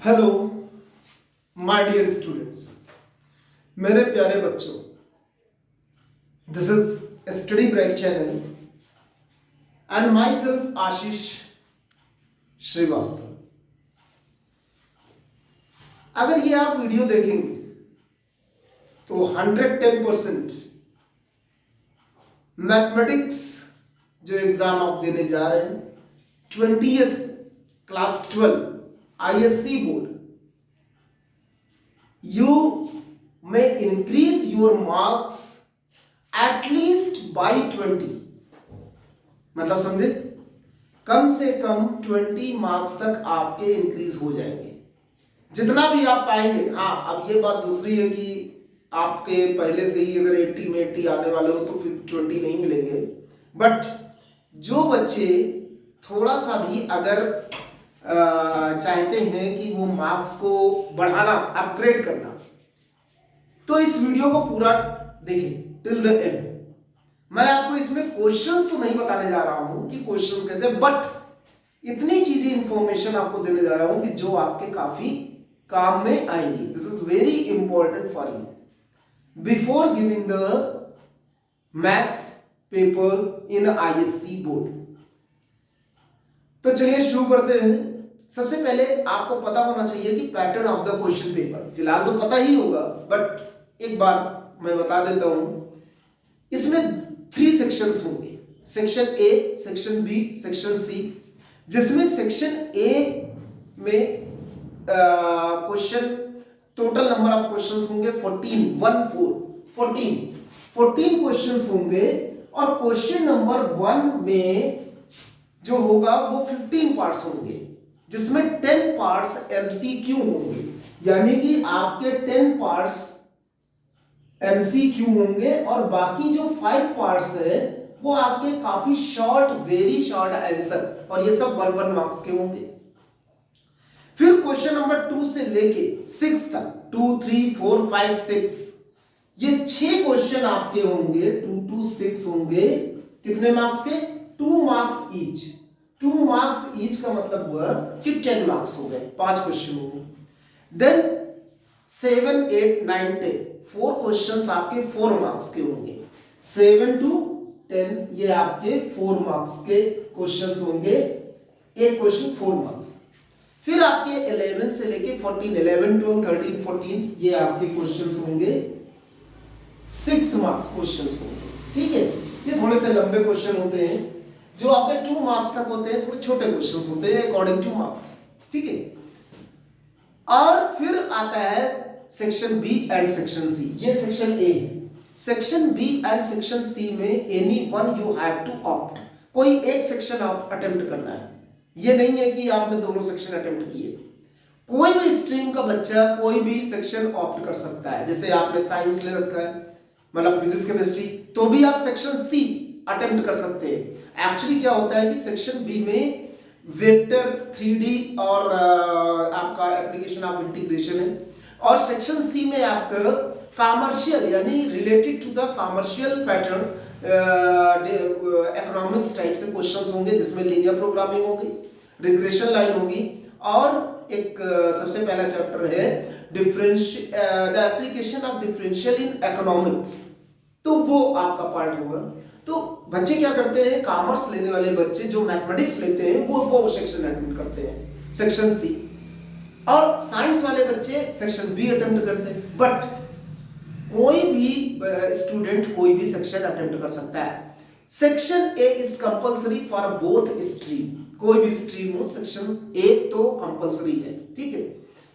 Hello my dear students, मेरे प्यारे बच्चों, this is Study Bright channel and myself Ashish Srivastava. अगर ये आप वीडियो देखेंगे तो 110% मैथमेटिक्स जो एग्जाम आप देने जा रहे हैं 20th class 12 ISC board, you may increase your marks at least by 20। मतलब समझे, कम से कम 20 मार्क्स तक आपके इंक्रीज हो जाएंगे, जितना भी आप पाएंगे। हाँ, अब ये बात दूसरी है कि आपके पहले से ही अगर 80 में 80 आने वाले हो तो फिर 20 नहीं मिलेंगे, बट जो बच्चे थोड़ा सा भी अगर चाहते हैं कि वो मार्क्स को बढ़ाना, अपग्रेड करना, तो इस वीडियो को पूरा देखें टिल द एंड। मैं आपको इसमें क्वेश्चंस तो नहीं बताने जा रहा हूं कि क्वेश्चंस कैसे, बट इतनी चीजें इंफॉर्मेशन आपको देने जा रहा हूं कि जो आपके काफी काम में आएंगी। This is very important for you before giving the maths paper in ISC board. तो चलिए शुरू करते हैं। सबसे पहले आपको पता होना चाहिए कि pattern of the question paper, फिलहाल तो पता ही होगा, बट एक बार मैं बता देता हूं। इसमें 3 सेक्शंस होंगे, section A, section B, section C, जिसमें सेक्शन A में question, total number of questions होंगे 14 क्वेश्चंस होंगे, और क्वेश्चन नंबर 1 में जो होगा वो 15 पार्ट्स होंगे, जिसमें 10 पार्ट्स MCQ होंगे, यानी कि आपके 10 पार्ट्स MCQ होंगे, और बाकी जो 5 पार्ट्स है वो आपके काफी शॉर्ट, वेरी शॉर्ट आंसर, और ये सब 1 मार्क्स के होंगे। फिर क्वेश्चन नंबर 2 से लेके 6 तक, 2, 3, 4, 5, 6, ये 6 क्वेश्चन आपके होंगे, 2 to 6 होंगे। कितने मार्क्स के? 2 मार्क्स ईच। 2 मार्क्स ईच का मतलब हुआ कि 10 मार्क्स हो गए, 5 क्वेश्चन हो गए। देन 7, 8, 9, 10, 4 क्वेश्चंस आपके 4 मार्क्स के होंगे। 7 to 10 ये आपके 4 मार्क्स के क्वेश्चंस होंगे, एक क्वेश्चन 4 मार्क्स। फिर आपके 11 से लेके 14, 11, 12, 13, 14 ये आपके क्वेश्चंस होंगे, 6 मार्क्स क्वेश्चंस होंगे। ठीक है, ये थोड़े से लंबे क्वेश्चन होते हैं, जो आपके 2 मार्क्स तक होते हैं, थोड़े छोटे क्वेश्चंस होते हैं अकॉर्डिंग टू मार्क्स। ठीक है, और फिर आता है section B and section C। ये सेक्शन A है। Section B and section C में any one you have to opt, कोई एक सेक्शन आप अटेम्प्ट करना है। ये नहीं है कि आपने दोनों सेक्शन अटेम्प्ट किए। कोई भी स्ट्रीम का बच्चा कोई भी सेक्शन ऑप्ट कर सकता है। जैसे आपने साइंस ले रखा है, मतलब फिजिक्स केमिस्ट्री, तो भी आप सेक्शन C अटेम्प्ट कर सकते हैं। एक्चुअली क्या होता है कि सेक्शन B में वेक्टर, 3D और आपका एप्लीकेशन ऑफ इंटीग्रेशन है, और सेक्शन C में आपका कॉमर्शियल, यानी related to the commercial pattern, economics type से क्वेश्चंस होंगे, जिसमें लीनियर प्रोग्रामिंग होगी, रिग्रेशन लाइन होगी, और एक सबसे पहला चैप्टर है the application of differential in economics, तो वो आपका पार्ट होगा। तो बच्चे क्या करते हैं, कॉमर्स लेने वाले बच्चे जो मैथमेटिक्स लेते हैं वो सेक्शन अटेम्प्ट करते हैं, सेक्शन C, और साइंस वाले बच्चे सेक्शन B अटेम्प्ट करते हैं। बट कोई भी स्टूडेंट कोई भी सेक्शन अटेम्प्ट कर सकता है। Section A is compulsory for both stream, कोई भी स्ट्रीम हो, सेक्शन A तो कंपलसरी है। ठीक है,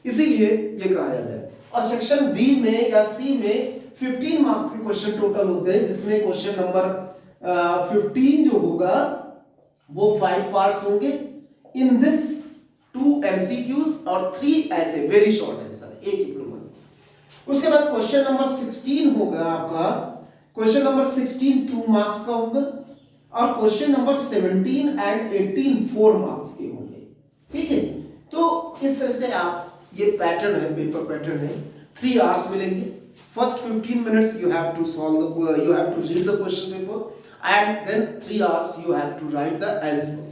इसीलिए ये कहा जाता है। और सेक्शन B में या C में 15 मार्क्स के क्वेश्चन टोटल होते हैं, जिसमें क्वेश्चन नंबर 15 जो होगा वो 5 पार्ट्स होंगे। इन दिस 2 MCQs और 3 ऐसे वेरी शॉर्ट आंसर, एक ही प्रॉब्लम। उसके बाद क्वेश्चन नंबर 16 होगा आपका, क्वेश्चन नंबर 16 2 मार्क्स का होगा, और क्वेश्चन नंबर 17 एंड 18 4 मार्क्स के होंगे। ठीक है, तो इस तरह से आप, ये पैटर्न है, पेपर पैटर्न है। 3 आवर्स मिलेंगे। First 15 minutes you have to you have to read the question paper, and then 3 hours you have to write the answers.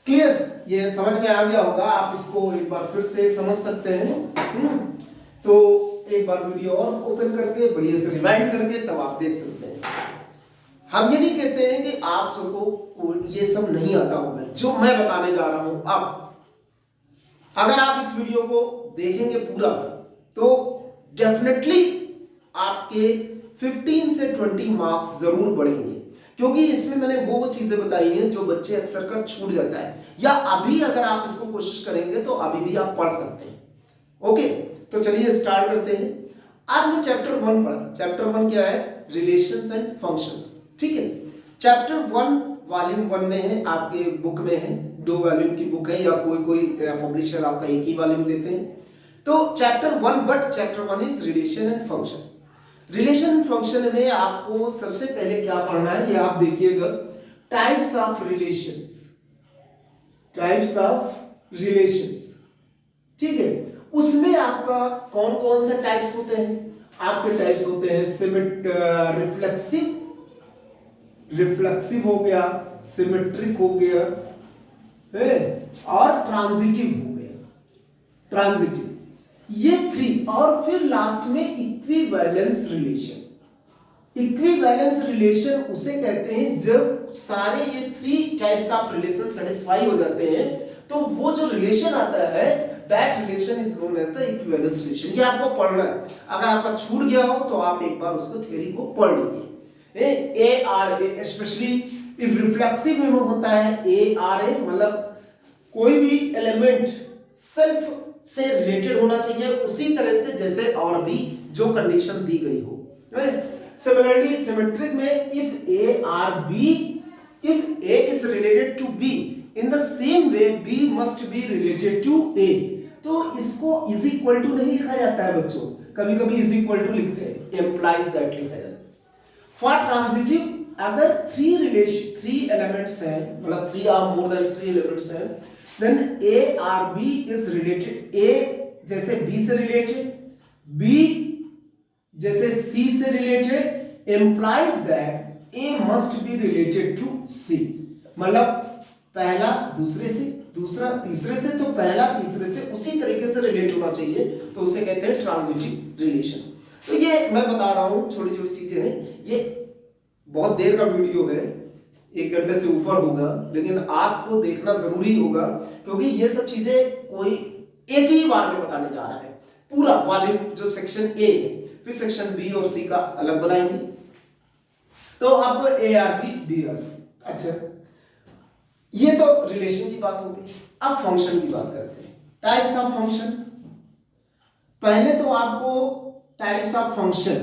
Clear? ये समझ में आ गया होगा, आप इसको एक बार फिर से समझ सकते हैं। तो एक बार वीडियो और ओपन करके बढ़िया से रिवाइंड करके तब आप देख सकते हैं। हम ये नहीं कहते हैं कि आप सबको ये सब नहीं आता होगा जो मैं बताने जा रहा हूं। अब अगर आप इस वीडियो को देखेंगे पूरा तो डेफिनेटली आपके 15 से 20 मार्क्स जरूर बढ़ेंगे, क्योंकि इसमें मैंने वो चीजें बताई हैं जो बच्चे अक्सर कर छूट जाता है, या अभी अगर आप इसको कोशिश करेंगे तो अभी भी आप पढ़ सकते हैं। ओके, तो चलिए स्टार्ट करते हैं। आज मैं चैप्टर 1 पढ़ा। चैप्टर 1 क्या है? Relations and functions. ठीक है, चैप्टर 1 वॉल्यूम 1 में है, आपके बुक में है, 2 वॉल्यूम की बुक है, या कोई पब्लिशर आपका एक ही वॉल्यूम देते हैं। तो chapter 1, but chapter 1 is relation and function. Relation and function में आपको सबसे पहले क्या पढ़ना है, ये आप देखिएगा, types of relations. Types of relations, ठीक है। उसमें आपका कौन कौन से टाइप्स होते हैं? आपके टाइप्स होते हैं रिफ्लेक्सिव, रिफ्लेक्सिव हो गया, सिमेट्रिक हो गया है, और ट्रांजिटिव हो गया, ट्रांजिटिव, ये 3। और फिर लास्ट में इक्विवेलेंस रिलेशन। इक्विवेलेंस रिलेशन उसे कहते हैं जब सारे ये 3 टाइप्स ऑफ रिलेशन सेटिस्फाई हो जाते हैं, तो वो जो रिलेशन आता है that relation is known as the equivalence relation. ये आपको पढ़ना है, अगर आपका छूट गया हो तो आप एक बार उसको थ्योरी को पढ़ लीजिए। A R A, specially if reflexive में होता है ए आर ए, मतलब कोई भी एलिमेंट सेल्फ से रिलेटेड होना चाहिए उसी तरह से जैसे और भी जो कंडीशन दी गई हो। सिमिलरली सिमेट्रिक में if A R B, if A is related to B in the same way B must be related to A. तो इसको इज इक्वल टू नहीं लिखा जाता है बच्चों, कभी कभी इज इक्वल टू लिखते हैं, एम्प्लाइज दैट लिखा जाता है। फॉर ट्रांजिटिव, अगर 3 एलिमेंट्स हैं, मतलब 3 और मोर देन 3 एलिमेंट्स हैं, then A or B is related, A जैसे B से related, B जैसे C से related, implies that A must be related to C। मतलब पहला दूसरे से, दूसरा तीसरे से, तो पहला तीसरे से उसी तरीके से रिलेट होना चाहिए, तो उसे कहते हैं ट्रांजिटिव रिलेशन। तो ये मैं बता रहा हूं, छोटी छोटी चीजें हैं, ये बहुत देर का वीडियो है, 1 घंटे से ऊपर होगा, लेकिन आपको देखना जरूरी होगा, क्योंकि ये सब चीजें कोई एक ही बार में बताने जा रहा है। पूरा वॉल्यूम जो सेक्शन ए है, फिर सेक्शन बी और सी का अलग बनाएंगे। तो अब A R B D R C. अच्छा, ये तो रिलेशन की बात हो गई। अब फंक्शन की बात करते हैं, टाइप्स ऑफ फंक्शन। पहले तो आपको टाइप्स ऑफ फंक्शन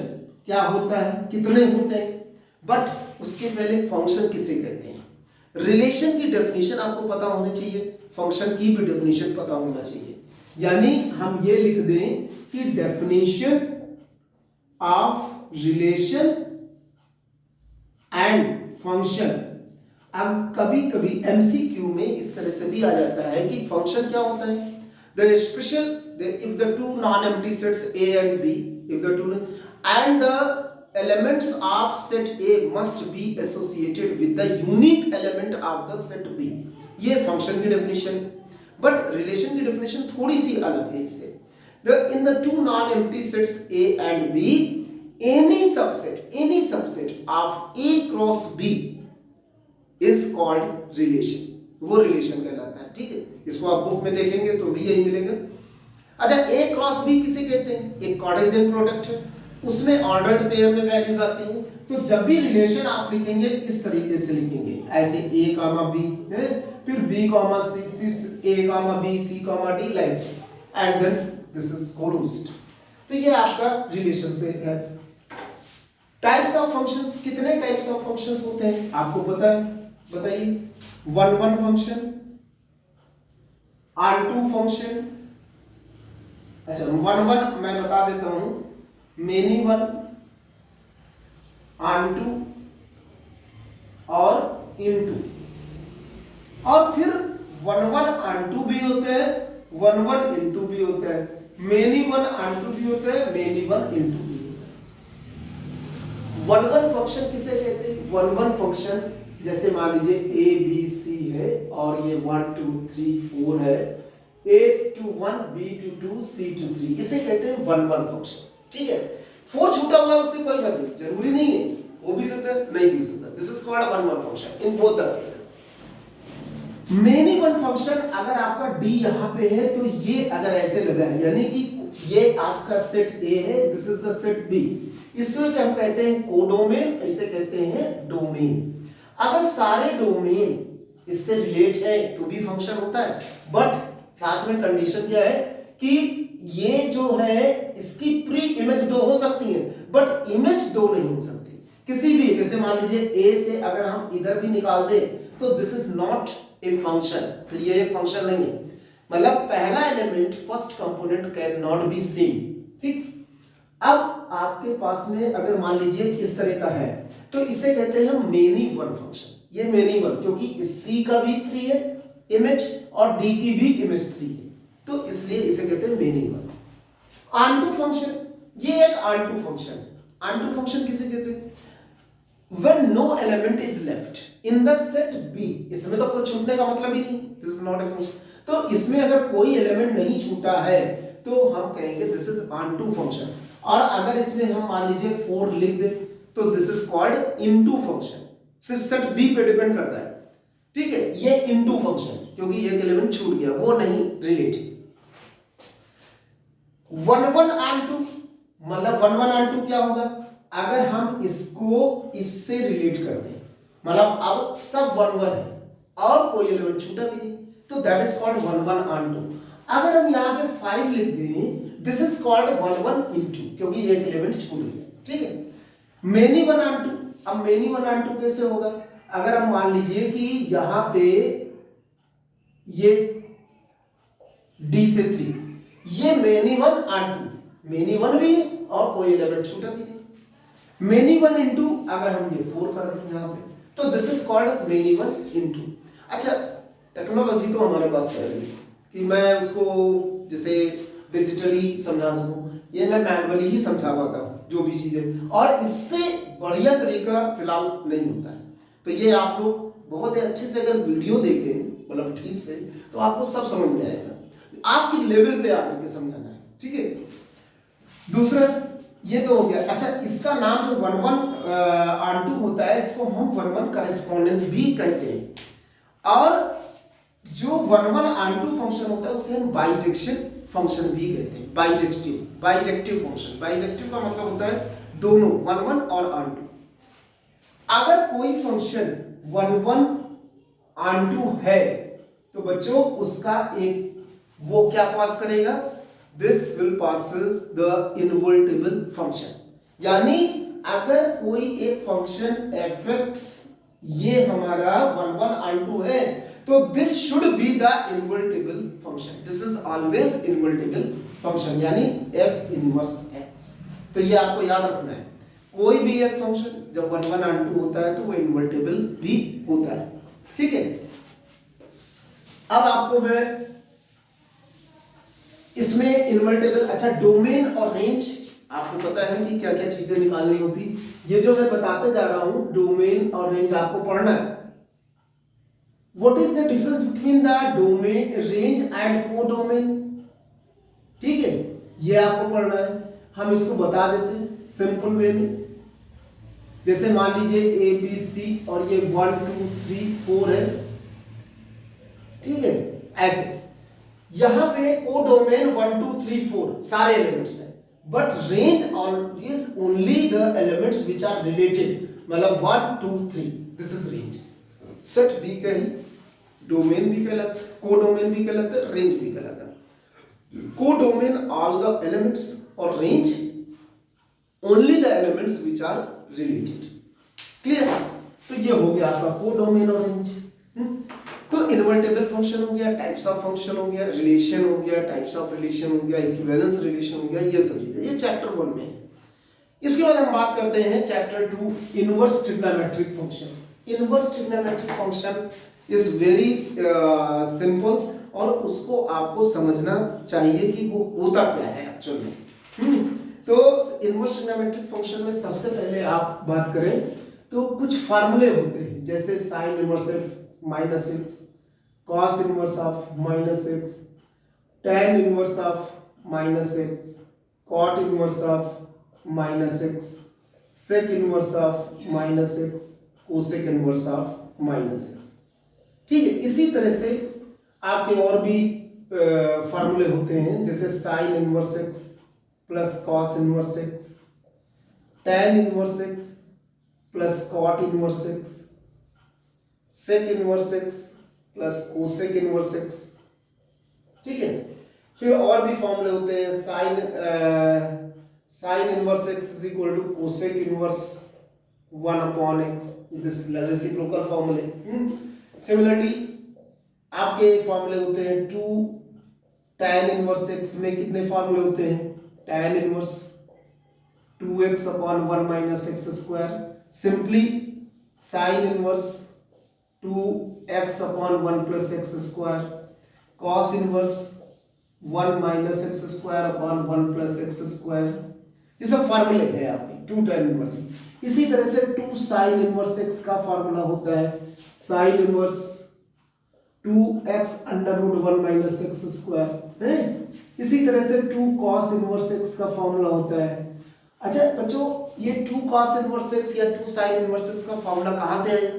क्या होता है, कितने होते हैं, बट उसके पहले फंक्शन किसे कहते हैं। रिलेशन की डेफिनेशन आपको पता होनी चाहिए, फंक्शन की भी डेफिनेशन पता होना चाहिए। यानी हम ये लिख दें कि definition of relation and function. अब कभी कभी एमसीक्यू में इस तरह से भी आ जाता है कि फंक्शन क्या होता है, the special if the two non-empty sets A and B, if the two and the elements of set A must be associated with the unique element of the set B, ये function की definition. But relation की definition थोड़ी सी अलग है इससे। in the two non-empty sets A and B, any subset of A cross B is called relation, वो relation कहलाता है। ठीक है, इसको आप बुक में देखेंगे तो भी यही मिलेगा। अच्छा, ए क्रॉस बी किसे कहते हैं, एक कार्टेशियन प्रोडक्ट है, उसमें ऑर्डर्ड पेयर में वैल्यूज आती हैं। तो जब भी रिलेशन आप लिखेंगे इस तरीके से लिखेंगे, ऐसे ए कामा बी है, फिर B comma C, A comma B, C comma D, like and then this is closed. तो ये आपका रिलेशन से है। टाइप्स ऑफ फंक्शंस, कितने टाइप्स ऑफ फंक्शंस होते हैं आपको पता है, बताइए। 1-1 फंक्शन, ऑन-टू फंक्शन। अच्छा, 1-1 मैं बता देता हूं, मेनी वन, ऑन-टू और इनटू। और फिर 1-1 ऑन-टू भी होते हैं, 1-1 इनटू भी होता है, मेनी वन ऑन-टू भी होता है, मेनी वन इनटू भी होता है। 1-1 फंक्शन किसे कहते हैं, 1-1 फंक्शन जैसे मान लीजिए ए बी सी है और ये 1 2 3 4 है, a to 1 b to 2 c to 3, इसे कहते हैं 1 1 फंक्शन। ठीक है, 4 छूटा हुआ है उससे कोई मतलब जरूरी नहीं है, वो भी सकता है नहीं भी सकता। This is called 1 1 function in both the cases. Many one function अगर आपका d यहां पे है तो ये अगर ऐसे लगा है, यानी कि ये आपका सेट A है, this is the set B, इसको हम कहते हैं कोडोमेन, इसे कहते हैं डोमेन। अगर सारे डोमेन इससे रिलेट है तो भी फंक्शन होता है, बट साथ में कंडीशन क्या है कि ये जो है इसकी प्री इमेज दो हो सकती है बट इमेज दो नहीं हो सकती किसी भी। जैसे मान लीजिए A से अगर हम इधर भी निकाल दें तो this is not a function, फिर ये एक फंक्शन नहीं है। मतलब पहला element first component can not be same. ठीक, अब आपके पास में अगर मान लीजिए इस तरह का है तो इसे कहते हैं मेनी वन फंक्शन। ये मेनी वन क्योंकि इस C का भी 3 है इमेज और D की भी इमेज 3 है, तो इसलिए इसे कहते हैं मेनी वन। ऑनटू फंक्शन, ये एक ऑनटू फंक्शन है। ऑनटू फंक्शन किसे कहते हैं? When no element is left in the set B, इसमें तो कोई छूटने का मतलब ही नहीं, this is not a function। तो इसमें अगर कोई एलिमेंट नहीं छूटा है तो हम कहेंगे दिस इज ऑनटू फंक्शन। और अगर इसमें हम मान लीजिए 4 लिख दें तो this is called into function, सिर्फ सेट B पे डिपेंड करता है। ठीक है, ये इनटू फंक्शन क्योंकि एक एलिमेंट छूट गया, वो नहीं रिलेटेड। 1 1 ऑनटू मतलब 1 1 ऑनटू क्या होगा? अगर हम इसको इससे रिलेट कर दें, मतलब अब सब 1 1 है और कोई एलिमेंट छूटा भी नहीं, तो दैट इज कॉल्ड 1 1 ऑनटू। अगर हम यहां पे 5 लिख दें, दिस इज कॉल्ड 1 1 इनटू क्योंकि एक एलिमेंट छूट गया। ठीक है, मेनी वन ऑनटू। अब मेनी वन ऑनटू कैसे होगा? अगर हम मान लीजिए कि यहां पे ये D से 3, ये many one onto, many one भी है और कोई एलिमेंट छूटा भी नहीं। मेनी वन इंटू अगर हम ये 4 कर दें यहां पे तो this is called many one into. अच्छा, टेक्नोलॉजी तो हमारे पास है कि मैं उसको जैसे डिजिटली समझा सकूं, ये मैं मैनुअली ही समझा पाता हूं जो भी चीजें, और इससे बढ़िया तरीका फिलहाल नहीं होता है। तो ये आप लोग बहुत ही अच्छे से अगर वीडियो देखें, मतलब ठीक से, तो आपको सब समझ में आएगा, आपकी लेवल पे आकर के समझाना है। ठीक है, दूसरा ये तो हो गया। अच्छा, इसका नाम जो 1 1 ऑनटू होता है इसको हम 1 1 करेस्पॉन्डेंस भी कहते हैं, और जो 1 1 ऑनटू फंक्शन होता है उसे हम बाइजेक्शन फंक्शन भी कहते हैं। बाइजेक्टिव फंक्शन, बाइजेक्टिव का मतलब होता है दोनों 1 1 और ऑनटू। अगर कोई फंक्शन 1 1 ऑनटू है तो बच्चों उसका एक वो क्या पास करेगा? This will passes the invertible function। यानी अगर कोई एक फंक्शन fx ये हमारा 1 1 ऑनटू है तो this should be the invertible function। This is always invertible function, यानी f inverse x। तो ये आपको याद रखना है, कोई भी एक फंक्शन जब 1 1 ऑनटू होता है तो वो इन्वर्टिबल भी होता है। ठीक है, अब आपको मैं इसमें इन्वर्टेबल, अच्छा डोमेन और रेंज आपको पता है कि क्या क्या चीजें निकालनी होती, ये जो मैं बताते जा रहा हूं डोमेन और रेंज आपको पढ़ना है। What is the difference between the domain range and codomain? ठीक है, ये आपको पढ़ना है। हम इसको बता देते हैं सिंपल वे में। जैसे मान लीजिए ए बी सी और ये 1 2 3 4 है। ठीक है, ऐसे यहां पे कोडोमेन 1 2 3 4 सारे एलिमेंट्स हैं, but range is only the elements which are related, मतलब 1 2 3, this is range. Set B का ही डोमेन भी कहलाता, कोडोमेन भी कहलाता है, रेंज भी कहलाता है। कोडोमेन ऑल द एलिमेंट्स और range only the elements which are related. Clear? तो ये हो गया आपका कोडोमेन और रेंज। तो इन्वर्टेबल फंक्शन हो गया, टाइप्स ऑफ फंक्शन हो गया, रिलेशन हो गया, टाइप्स ऑफ रिलेशन हो गया, इक्विवेलेंस रिलेशन हो गया, ये सब चीजें ये चैप्टर 1 में है। इसके बाद हम बात करते हैं chapter 2 inverse trigonometric function. Inverse trigonometric function is very simple और उसको आपको समझना चाहिए कि वो होता क्या है एक्चुअल में। तो इनवर्स ट्रिग्नोमेट्रिक फंक्शन में सबसे पहले आप बात करें तो कुछ फार्मूले होते हैं, जैसे sine inverse minus x, cos inverse of minus x, tan inverse of minus x, cot inverse of minus x, sec inverse of minus x, cosec inverse of minus x. ठीक है, इसी तरह से आपके और भी फार्मूले होते हैं, जैसे sine inverse x plus cos inverse x, tan inverse x plus cot inverse x, sec inverse x plus cosec inverse x. ठीक है, फिर और भी फॉर्मूले होते हैं, sine inverse x is equal to cosec inverse 1 upon x, this reciprocal फॉर्मूले। Similarly आपके फॉर्मूले होते हैं 2 tan इनवर्स एक्स में कितने फॉर्मूले होते हैं, tan inverse 2x upon 1 minus x square, simply sign inverse 2x upon 1 plus x square, cos inverse 1 minus x square upon 1 plus x square. ये सब फॉर्मूले हैं आपके 2 tan इनवर्स। इसी तरह से 2 साइन इनवर्स एक्स का फॉर्मूला होता है sine inverse 2x under root 1 minus x square है। इसी तरह से 2 cos इनवर्स एक्स का फॉर्मूला होता है। अच्छा बच्चों, ये 2 cos इनवर्स एक्स या 2 sin इनवर्स एक्स का फॉर्मूला कहाँ से आया?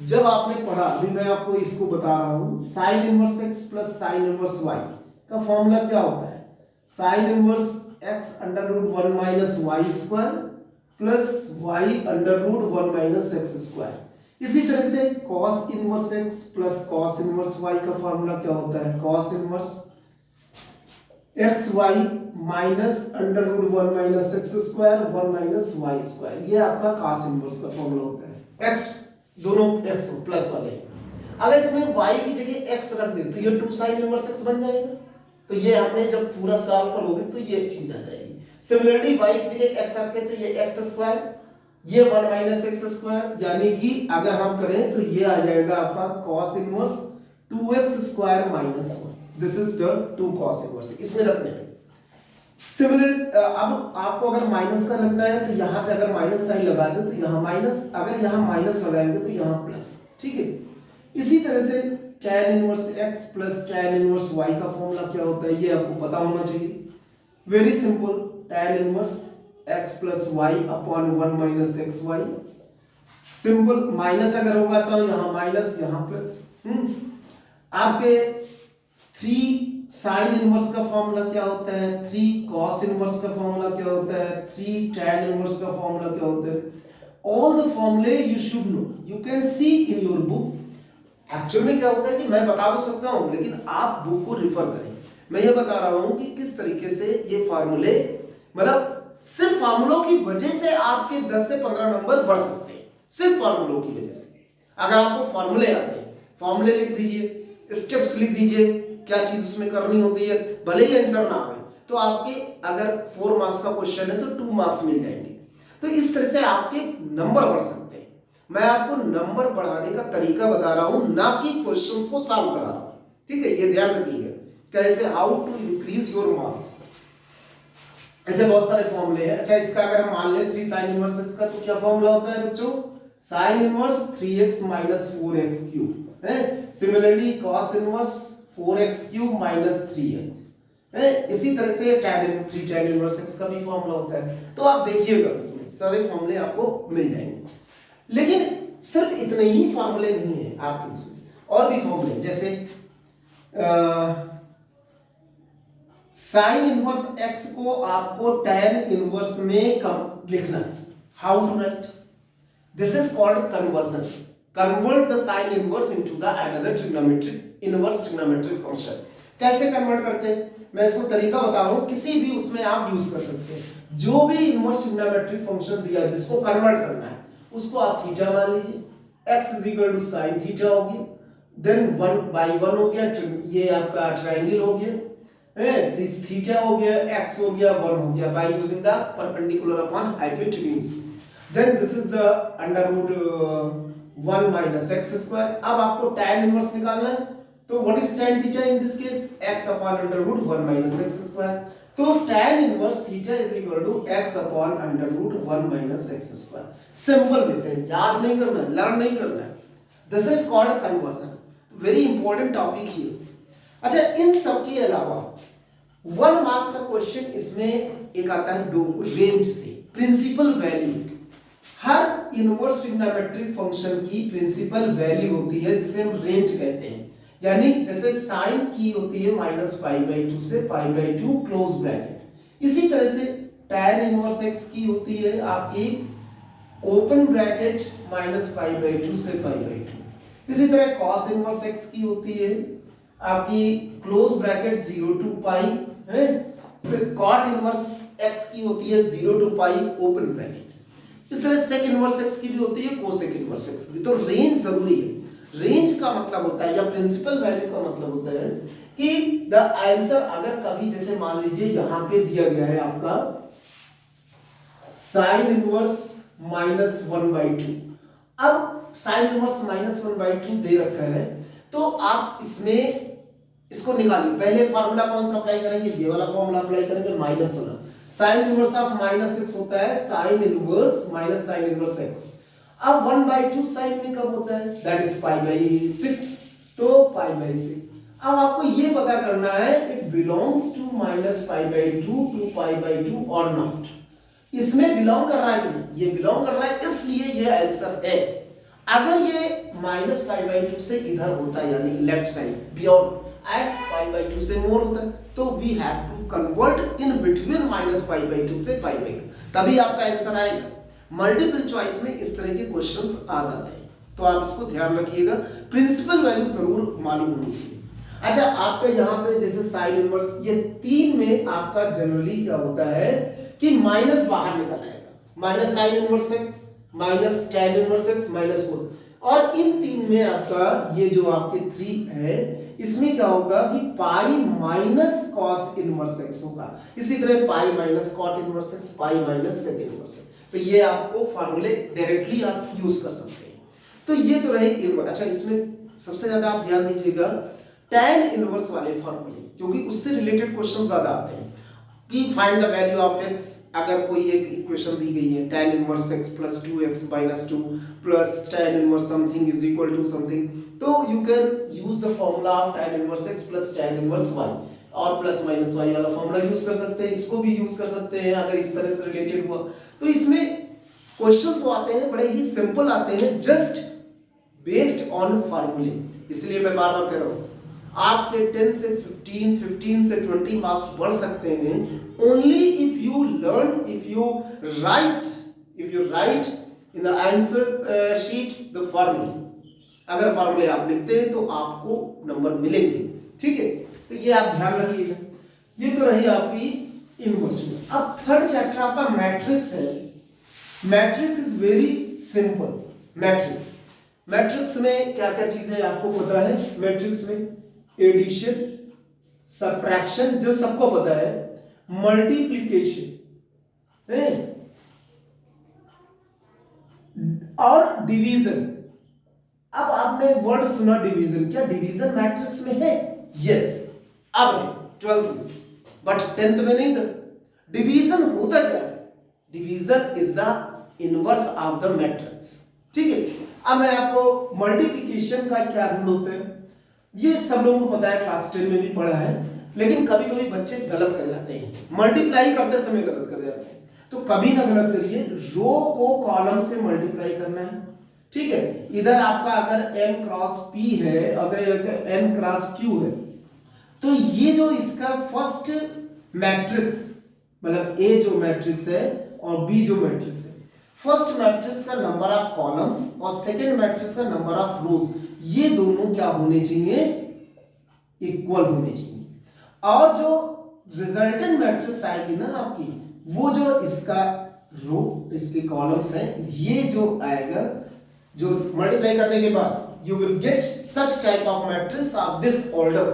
जब आपने पढ़ा, अभी मैं आपको इसको बता रहा हूँ, sin inverse x plus sin inverse y का फॉर्मूला क्या होता है, sin inverse x under root 1 minus y square plus y under root 1 minus x square. इसी तरह से cos inverse x plus cos inverse y का फॉर्मूला क्या होता है, cos inverse xy minus under root 1 minus x square 1 minus y square. ये आपका cos inverse का फॉर्मूला होता है। x दोनों x प्लस वाले, अगर इसमें y की जगह x रख दे तो ये 2 sin इनवर्स x बन जाएगा। तो ये हमने जब पूरा साल पर होगी तो ये चीज आ जाएगी। सिमिलरली y की जगह x रखे तो ये x स्क्वायर, ये 1 माइनस एक्स स्क्वायर, यानी कि अगर हम करें तो ये आ जाएगा आपका cos inverse 2x square minus 1। This is the 2 cos inverse इसमें रखने पे। सिमिलर अब आपको अगर माइनस का लगना है तो यहाँ पे अगर माइनस साइन लगा दे तो यहाँ माइनस, अगर यहाँ माइनस लगाएंगे तो यहाँ प्लस। ठीक है, इसी तरह से tan inverse x plus tan inverse y का फॉर्मूला क्या होता है, ये आपको पता होना चाहिए। Very simple, tan inverse x plus y upon 1 minus x y. Simple, minus अगर होगा तो यहाँ माइनस यहाँ प्लस। आपके 3 साइन इनवर्स का फॉर्मूला क्या होता है, 3 cos इनवर्स का फॉर्मूला क्या होता है, 3 tan इनवर्स का फॉर्मूला क्या होता है। ऑल द फॉर्मूले you should know, you can see in your book. Actual में क्या होता है कि मैं बता तो सकता हूं, लेकिन आप बुक को रिफर करें। मैं ये बता रहा हूं कि किस तरीके से ये फार्मूले, मतलब सिर्फ फार्मूलों की वजह से आपके 10 से 15 नंबर बढ़ सकते हैं, सिर्फ फार्मूलों की वजह से। अगर आपको फार्मूले आते हैं, फार्मूले लिख दीजिए, स्टेप्स लिख दीजिए, क्या चीज उसमें करनी होती है, भले ही आंसर ना आए तो आपके अगर 4 मार्क्स का क्वेश्चन है तो 2 मार्क्स मिल जाएंगे। तो इस तरह से आपके नंबर बढ़ सकते हैं। मैं आपको नंबर बढ़ाने का तरीका बता रहा हूं, ना कि क्वेश्चंस को सॉल्व करा रहा हूं। ठीक है, ये ध्यान रखिएगा कैसे, how to increase your marks. ऐसे बहुत सारे फॉर्मूले हैं। अच्छा, इसका अगर हम मान लें 3 sin इनवर्स x का, तो क्या फॉर्मूला होता है बच्चों, sin inverse 3x minus 4x cube है। Similarly cos inverse 4x cube minus 3x है। इसी तरह से tan इनवर्स x का भी फॉर्मूला होता है। तो आप देखिएगा सारे फॉर्मूले आपको मिल जाएंगे। लेकिन सिर्फ इतने ही फॉर्मूले नहीं है आपके उसमें, और भी फॉर्मूले, जैसे साइन इनवर्स x को आपको tan इनवर्स में कम लिखना है। How to write, this is called conversion. Convert the sine inverse into the another trigonometric inverse trigonometric function. कैसे कन्वर्ट करते हैं, मैं इसको तरीका बता रहा हूं, किसी भी उसमें आप यूज कर सकते हैं। जो भी इनवर्स ट्रिग्नोमेट्रिक फंक्शन दिया जिसको कन्वर्ट करना है उसको आप थीटा मान लीजिए, x is equal to sine theta हो गया, देन 1/1 हो गया, ये आपका ट्रायंगल हो गया है, थीटा हो गया, x हो गया, 1 हो गया, by using the perpendicular upon hypotenuse. Then this is the under root 1 minus x square. अब आपको tan इनवर्स निकालना है, तो what is tan theta in this case, x upon under root 1 minus x square. तो tan inverse theta is equal to x upon under root 1 minus x square. Simple way से, याद नहीं करना है, learn नहीं करना है। This is called conversion, very important topic here. अच्छा, इन सब के अलावा 1 मार्क्स का क्वेश्चन इसमें एक आता है रेंज से, प्रिंसिपल वैल्यू। हर इनवर्स ट्रिग्नोमेट्रिक फंक्शन की प्रिंसिपल वैल्यू होती है जिसे हम रेंज कहते हैं। यानी जैसे साइन की होती है -π/2 से π/2 क्लोज ब्रैकेट, इसी तरह से tan इनवर्स x की होती है आपकी ओपन ब्रैकेट -π/2 से π/2। इसी तरह cos इनवर्स x की होती है आपकी क्लोज ब्रैकेट 0 to π है। फिर cot इनवर्स x की होती है 0 to π ओपन ब्रैकेट। इस तरह sec इनवर्स x की भी होती है, cosec इनवर्स x की भी। तो रेंज जरूरी है। रेंज का मतलब होता है या प्रिंसिपल वैल्यू का मतलब होता है कि द आंसर, अगर कभी जैसे मान लीजिए यहां पे दिया गया है आपका साइन इनवर्स -1/2, अब साइन इनवर्स -1/2 दे रखा है, तो आप इसमें इसको निकालिए। पहले फार्मूला कौन सा अप्लाई करेंगे, ये वाला फार्मूला अप्लाई करेंगे, माइनस वाला। साइन इनवर्स ऑफ -6 होता है sine inverse minus sine inverse x। अब 1/2 साइन में कब होता है, दैट इज π/6, तो π/6। अब आपको ये पता करना है इट बिलोंग्स टू -π/2 टू π/2 और नॉट। इसमें बिलोंग कर रहा है कि नहीं, ये बिलोंग कर रहा है, इसलिए ये आंसर है। अगर ये -π/2 से इधर होता है यानी लेफ्ट साइड बियॉन्ड एट π/2 से मोर होता है, तो we have to convert in between -π/2 से π/2, तभी आपका आंसर आएगा। मल्टीपल चॉइस में इस तरह के क्वेश्चंस आ जाते हैं, तो आप इसको ध्यान रखिएगा, प्रिंसिपल वैल्यू जरूर मालूम होनी चाहिए। अच्छा, आपका यहाँ पे जैसे साइन इनवर्स, ये 3 में आपका जनरली क्या होता है कि माइनस बाहर निकल आएगा, minus sine inverse x minus tan inverse x minus cos, और इन 3 में आपका ये जो आपके 3 है, इसमें क्या होगा कि pi minus cos inverse x होगा। इसी तरह pi minus cot inverse x, pi minus sec inverse x। तो ये आपको फार्मूले डायरेक्टली आप यूज कर सकते हैं। तो ये तो रहे इनवर्स। अच्छा, इसमें सबसे ज्यादा आप ध्यान दीजिएगा tan इनवर्स वाले फार्मूले, क्योंकि उससे रिलेटेड क्वेश्चन ज्यादा आते हैं कि find the value of x। अगर कोई एक इक्वेशन दी गई है tan inverse x + 2x - 2 plus tan inverse something is equal to something, तो you can use the formula of tan inverse x + tan inverse y, और प्लस माइनस y वाला formula use कर सकते हैं। इसको भी यूज कर सकते हैं अगर इस तरह से रिलेटेड हुआ। तो इसमें क्वेश्चंस आते हैं बड़े ही सिंपल आते हैं, जस्ट बेस्ड ऑन फार्मूले। इसलिए मैं बार बार कह रहा हूं, आपके 10 से 15, 15 से 20 मार्क्स बढ़ सकते हैं only if you learn, if you right in the answer sheet the फार्मूले। अगर फार्मूले आप लिखते हैं तो आपको नंबर मिलेंगे, ठीक है। तो ये आप ध्यान रखिएगा। ये तो रही आपकी इनवर्स। अब थर्ड चैप्टर आपका मैट्रिक्स है। Matrix is very simple. Matrix में क्या क्या चीजें आपको पता है। मैट्रिक्स में एडिशन, सबट्रैक्शन जो सबको पता है, मल्टीप्लिकेशन है और डिवीजन। अब आपने वर्ड सुना डिवीजन, क्या डिवीजन मैट्रिक्स में है? यस, अब 12th में, बट 10th में नहीं था। डिवीजन होता क्या है? Division is the inverse of the matrix, ठीक है। अब मैं आपको मल्टीप्लिकेशन का क्या रूल होता है ये सब लोगों को पता है, क्लास 10 में भी पढ़ा है, लेकिन कभी कभी बच्चे गलत कर जाते हैं, मल्टीप्लाई करते समय गलत कर जाते हैं। तो कभी ना गलत करिए, रो को कॉलम से मल्टीप्लाई करना है, ठीक है। इधर आपका अगर n क्रॉस p है, अगर n क्रॉस q है, तो ये जो इसका फर्स्ट मैट्रिक्स, मतलब a जो मैट्रिक्स है और b जो मैट्रिक्स है, फर्स्ट मैट्रिक्स का नंबर ऑफ कॉलम्स और सेकंड मैट्रिक्स का नंबर ऑफ रोज, ये दोनों क्या होने चाहिए? इक्वल होने चाहिए। और जो रिजल्टेंट मैट्रिक्स आएगी ना आपकी, वो जो इसका रो, इसके कॉलम्स हैं, ये जो आएगा, जो मल्टीप्लाई करने के बाद you will get such type of matrix of this order.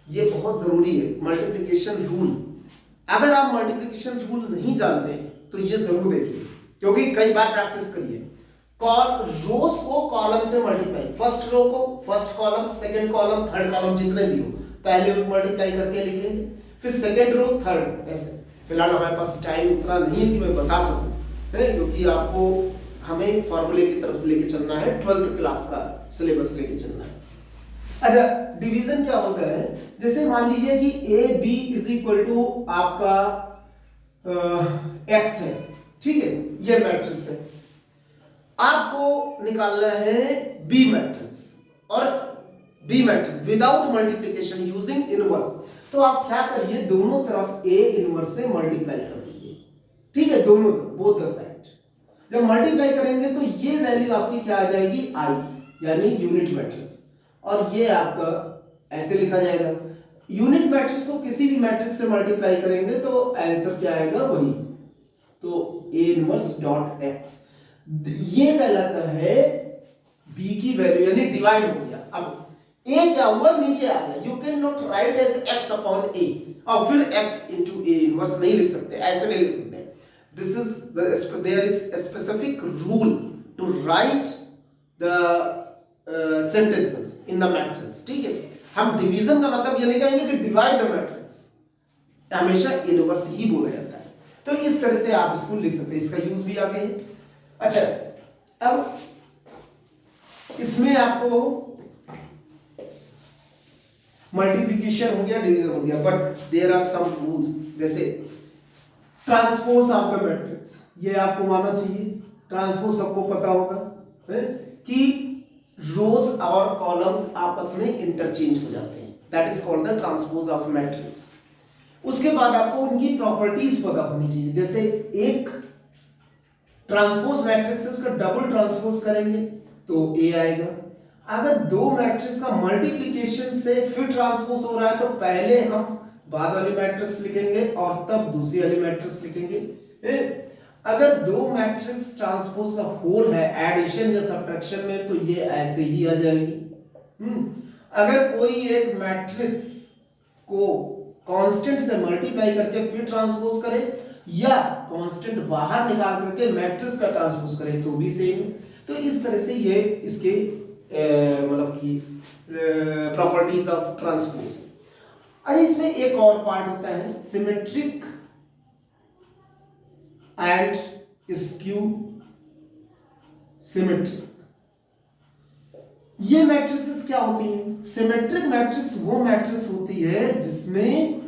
ये बहुत जरूरी है मल्टीप्लिकेशन रूल। अगर आप मल्टीप्लिकेशन रूल नहीं जानते तो ये जरूर देखिए, क्योंकि कई बार प्रैक्टिस करिए। रोज को कॉलम से मल्टीप्लाई, फर्स्ट रो को first column, second column, third column जितने भी हो, पहले रो मल्टीप्लाई करके लिखेंगे, फिर सेकेंड रो, थर्ड, ऐसे। फिलहाल हमारे पास टाइम उतना नहीं है कि मैं बता सकूं, है, क्योंकि आपको हमें फॉर्मूले की तरफ लेके चलना है, 12th क्लास का सिलेबस लेके चलना है। अच्छा, डिवीजन क्या होता है, जैसे मान लीजिए कि A B is equal to आपका एक्स है, ठीक है, ये मैट्रिक्स है। आपको निकालना है बी मैट्रिक्स, और B matrix without multiplication using inverse. तो आप क्या करिए, दोनों तरफ ए इनवर्स से मल्टीप्लाई कर दीजिए, ठीक है, दोनों बोथ द साइड। जब मल्टीप्लाई करेंगे तो ये वैल्यू आपकी क्या आ जाएगी, आई, यानी यूनिट मैट्रिक्स, और ये आपका ऐसे लिखा जाएगा। यूनिट मैट्रिक्स को किसी भी मैट्रिक्स से मल्टीप्लाई करेंगे तो आंसर क्या आएगा, वही। तो ए इनवर्स डॉट एक्स, ये कहलाता है बी की वैल्यू, यानी डिवाइड हो गया। अब ए क्या हुआ, नीचे आ गया, you can not write as X upon A, और फिर एक्स इंटू ए इनवर्स नहीं लिख सकते, ऐसे नहीं लिख सकते। This is there is a specific rule to write the sentences in the matrix, ठीक है। हम डिवीजन का मतलब ये नहीं कहेंगे कि डिवाइड द मैट्रिक्स, हमेशा इनवर्स ही बोला जाता है। तो इस तरह से आप इसको लिख सकते हैं, इसका यूज भी आगे है। अच्छा, अब इसमें आपको मल्टीप्लिकेशन हो गया, डिवीजन हो गया, but there are some rules, जैसे ट्रांसपोज ऑफ द मैट्रिक्स, ये आपको आना चाहिए। ट्रांसपोज सबको पता होगा है? कि रोज और कॉलम्स आपस में इंटरचेंज हो जाते हैं, that is called the transpose of matrix. उसके बाद आपको उनकी प्रॉपर्टीज पता होनी चाहिए, जैसे एक ट्रांसपोज मैट्रिक्स है, उसका डबल ट्रांसपोज करेंगे तो ए आएगा। अगर दो मैट्रिक्स का मल्टीप्लिकेशन से फिर ट्रांसपोज हो रहा है तो पहले हम बाद वाली मैट्रिक्स लिखेंगे और तब दूसरी वाली मैट्रिक्स लिखेंगे। अगर दो मैट्रिक्स ट्रांसपोज का होल है एडिशन या सब्ट्रैक्शन में तो ये ऐसे ही आ जाएगी। अगर कोई एक मैट्रिक्स को कांस्टेंट से मल्टीप्लाई करके फिर ट्रांसपोज करे या कांस्टेंट बाहर निकाल करके मैट्रिक्स का ट्रांसपोज करे तो भी सेम। तो इस तरह से ये इसके मतलब कि प्रॉपर्टीज ऑफ ट्रांसपोज। अच्छा, इसमें एक और पार्ट होता है सिमेट्रिक एंड स्क्यू सिमेट्रिक। ये मैट्रिक्स क्या होती है, सिमेट्रिक मैट्रिक्स वो मैट्रिक्स होती है जिसमें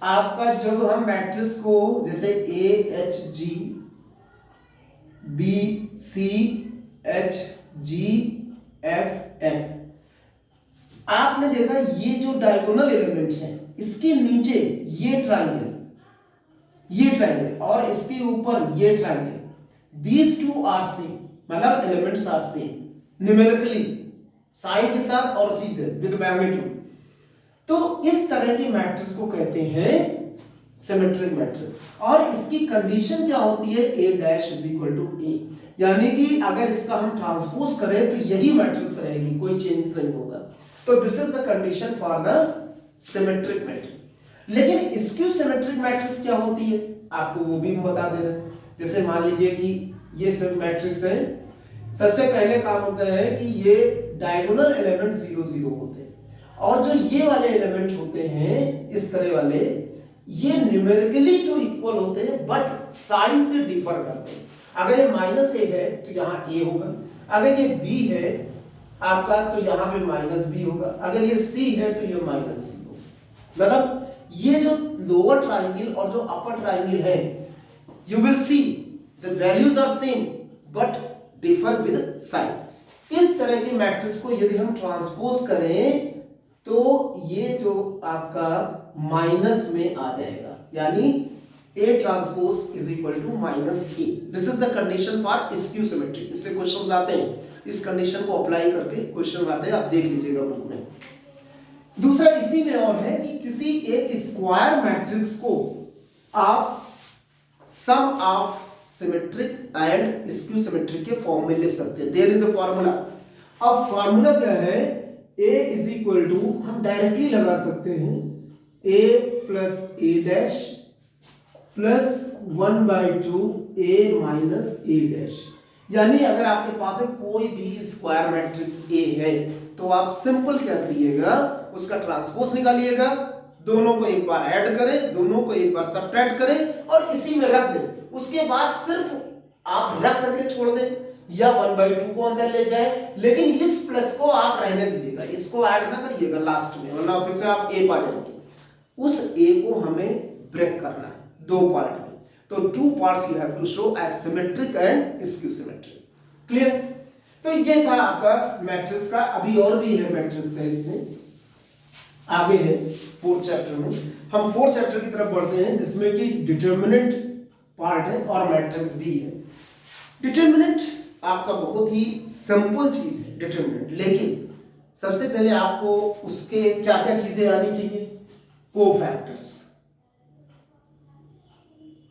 आपका जब हम मैट्रिक्स को जैसे A H G B C H G F F, आपने देखा ये जो डायगोनल एलिमेंट है इसके नीचे ये ट्राइंगल और इसके ऊपर ये triangle, these two are same, मतलब elements are same numerically, sign के साथ और चीजें विद मैग्नीट्यूड। तो इस तरह की मैट्रिक्स को कहते हैं सिमेट्रिक मैट्रिक्स। और इसकी कंडीशन क्या होती है, ए डैश इज इक्वल टू ए, यानी कि अगर इसका हम ट्रांसपोज करें तो यही मैट्रिक्स रहेगी, कोई चेंज नहीं होगा। तो this is the condition for the symmetric matrix. लेकिन स्क्यू सिमेट्रिक मैट्रिक्स क्या होती है, आपको वो भी बता दे रहे हैं। जैसे मान लीजिए कि ये सब मैट्रिक्स है, सबसे पहले काम होता है कि ये डायगोनल एलिमेंट 0 0 होते हैं, और जो ये वाले एलिमेंट होते हैं इस तरह वाले, ये न्यूमेरिकली तो इक्वल होते हैं बट साइन से डिफर करते हैं। अगर ये माइनस ए है तो यहाँ ए होगा, अगर ये बी है आपका तो यहाँ पे माइनस बी होगा, अगर ये सी है तो ये माइनस सी होगा। मतलब ये जो लोअर ट्राइंगल और जो अपर ट्राइंगल है, you will see the values are same but differ with sign. इस तरह की मैट्रिक्स को यदि हम ट्रांसपोज करें तो ये जो आपका माइनस में आ जाएगा, यानी A transpose is equal to minus A. This is the condition for skew symmetry. इससे क्वेश्चंस आते हैं, इस कंडीशन को अप्लाई करके क्वेश्चन आते हैं, आप देख लीजिएगा बुक में। दूसरा इसी में और है कि किसी एक स्क्वायर मैट्रिक्स को आप sum of symmetric and skew symmetric के फॉर्म में लिख सकते हैं। There is a formula. अब फार्मूला क्या है, A इज इक्वल टू, हम डायरेक्टली लगा सकते हैं A plus A dash plus 1/2 A minus A dash. यानी अगर आपके पास कोई भी स्क्वायर मैट्रिक्स A है तो आप सिंपल क्या करिएगा, उसका ट्रांसपोज निकालिएगा, दोनों को एक बार ऐड करें, दोनों को एक बार सब्ट्रैक्ट करें और इसी में रख दें। उसके बाद सिर्फ आप रख करके छोड़ दें या 1/2 को अंदर ले जाए, लेकिन इस प्लस को आप रहने दीजिएगा, इसको ऐड ना करिएगा लास्ट में, वरना फिर से आप ए पा जाएंगे। उस ए को हमें ब्रेक करना है दो पार्ट में, तो 2 parts you have to show as symmetric and skew symmetric. Clear? तो ये था आपका मैट्रिक्स का। अभी और भी है मैट्रिक्स का, इसमें आगे है 4th चैप्टर में। हम 4th चैप्टर की तरफ बढ़ते हैं जिसमें कि डिटर्मिनेंट पार्ट है और मैट्रिक्स भी है। डिटर्मिनेंट आपका बहुत ही सिंपल चीज है डिटर्मिनेंट, लेकिन सबसे पहले आपको उसके क्या क्या चीजें आनी चाहिए? कोफैक्टर्स,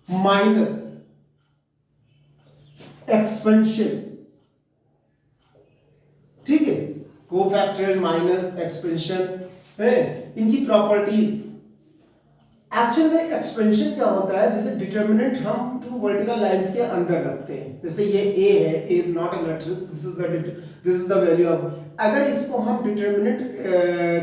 माइनस, एक्सपेंशन, ठीक है, कोफैक्टर, माइनस, एक्सपेंशन है, इनकी प्रॉपर्टीज। एक्चुअल में एक्सपेंशन क्या होता है? जैसे डिटर्मिनेंट हम 2 वर्टिकल लाइंस के अंदर रखते हैं, जैसे ये a है, a is not a matrix, this is the value of. अगर इसको हम डिटर्मिनेंट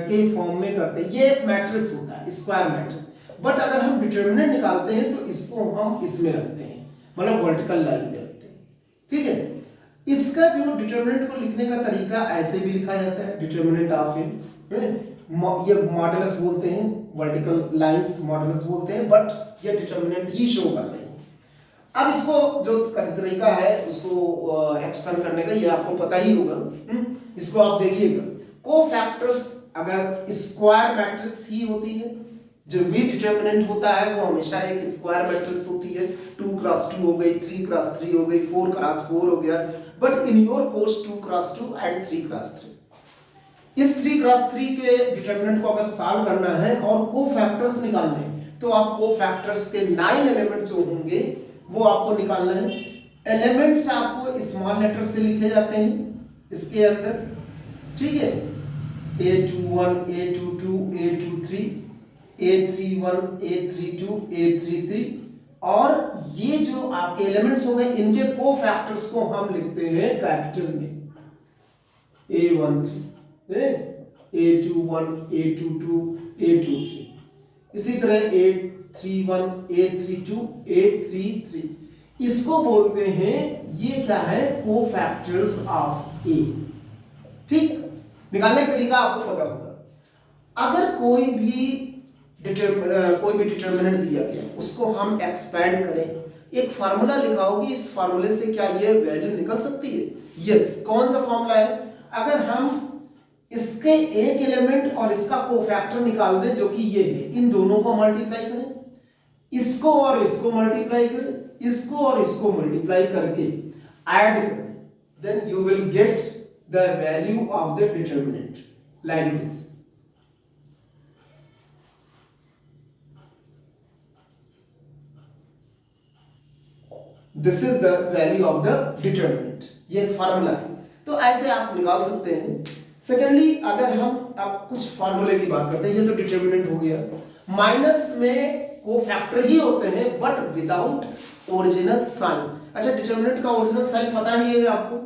के फॉर्म में करते हैं, ये एक मैट्रिक्स होता है, स्क्वायर मैट्रिक्स, बट अगर हम डिटर्मिनेंट निकालते हैं तो इसको हम इसमें रखते हैं, मतलब वर्टिकल लाइन में रखते हैं, ठीक है। इसका जो डिटर्मिनेंट को लिखने का तरीका ऐसे भी लिखा जाता है, डिटर्मिनेंट ऑफ ए, ये मॉडुलस बोलते हैं, वर्टिकल लाइंस मॉडुलस बोलते हैं, बट ये डिटर्मिनेंट ही शो कर रहे हैं। अब इसको जो तरीका है उसको एक्सपेंड करने का, ये आपको पता ही होगा। इसको आप देखिएगा, कोफैक्टर्स अगर स्क्वायर मैट्रिक्स ही होती है, जो भी डिटर्मिनेंट होता है वो हमेशा एक स्क्वायर मैट्रिक्स होती है। 2x2 हो गई, 3x3 हो गई, 4x4 हो गया, but in your course 2x2 and 3x3। इस 3x3 के डिटर्मिनेंट को अगर सॉल्व करना है और कोफैक्टर्स निकालने हैं, तो आप कोफैक्टर्स के 9 एलिमेंट जो होंगे वो आपको निकालना है। एलिमेंट्स आपको स्मॉल लेटर से लिखे जाते हैं इसके अंदर, ठीक है, A21, A22, A23, A31, A32, A33, और ये जो आपके एलिमेंट्स हो गए इनके कोफैक्टर्स को हम लिखते हैं कैपिटल में, A13, A21, A22, A23, इसी तरह A31, A32, A33, इसको बोलते हैं, ये क्या है? कोफैक्टर्स ऑफ ए। ठीक, निकालने का तरीका आपको पता होगा। अगर कोई भी डिटर्मिनेंट दिया गया, उसको हम एक्सपेंड करें, एक फार्मूला लिखा होगी, इस फार्मूले से क्या ये वैल्यू निकल सकती है? यस। कौन सा फार्मूला है? अगर हम इसके एक एलिमेंट और इसका कोफैक्टर निकाल दें जो कि ये है, इन दोनों को मल्टीप्लाई करें, इसको और इसको मल्टीप्लाई करें, इसको और इसको मल्टीप्लाई करके ऐड करें, then you will get the value of the determinant like this. This is the value of the determinant, ये एक फार्मूला है, तो ऐसे आप निकाल सकते हैं। सेकेंडली, अगर हम अब कुछ फार्मूले की बात करते हैं, ये तो डिटर्मिनेंट हो गया। माइनस में कोफैक्टर ही होते हैं बट विदाउट ओरिजिनल साइन। अच्छा, डिटर्मिनेंट का ओरिजिनल साइन पता ही है आपको,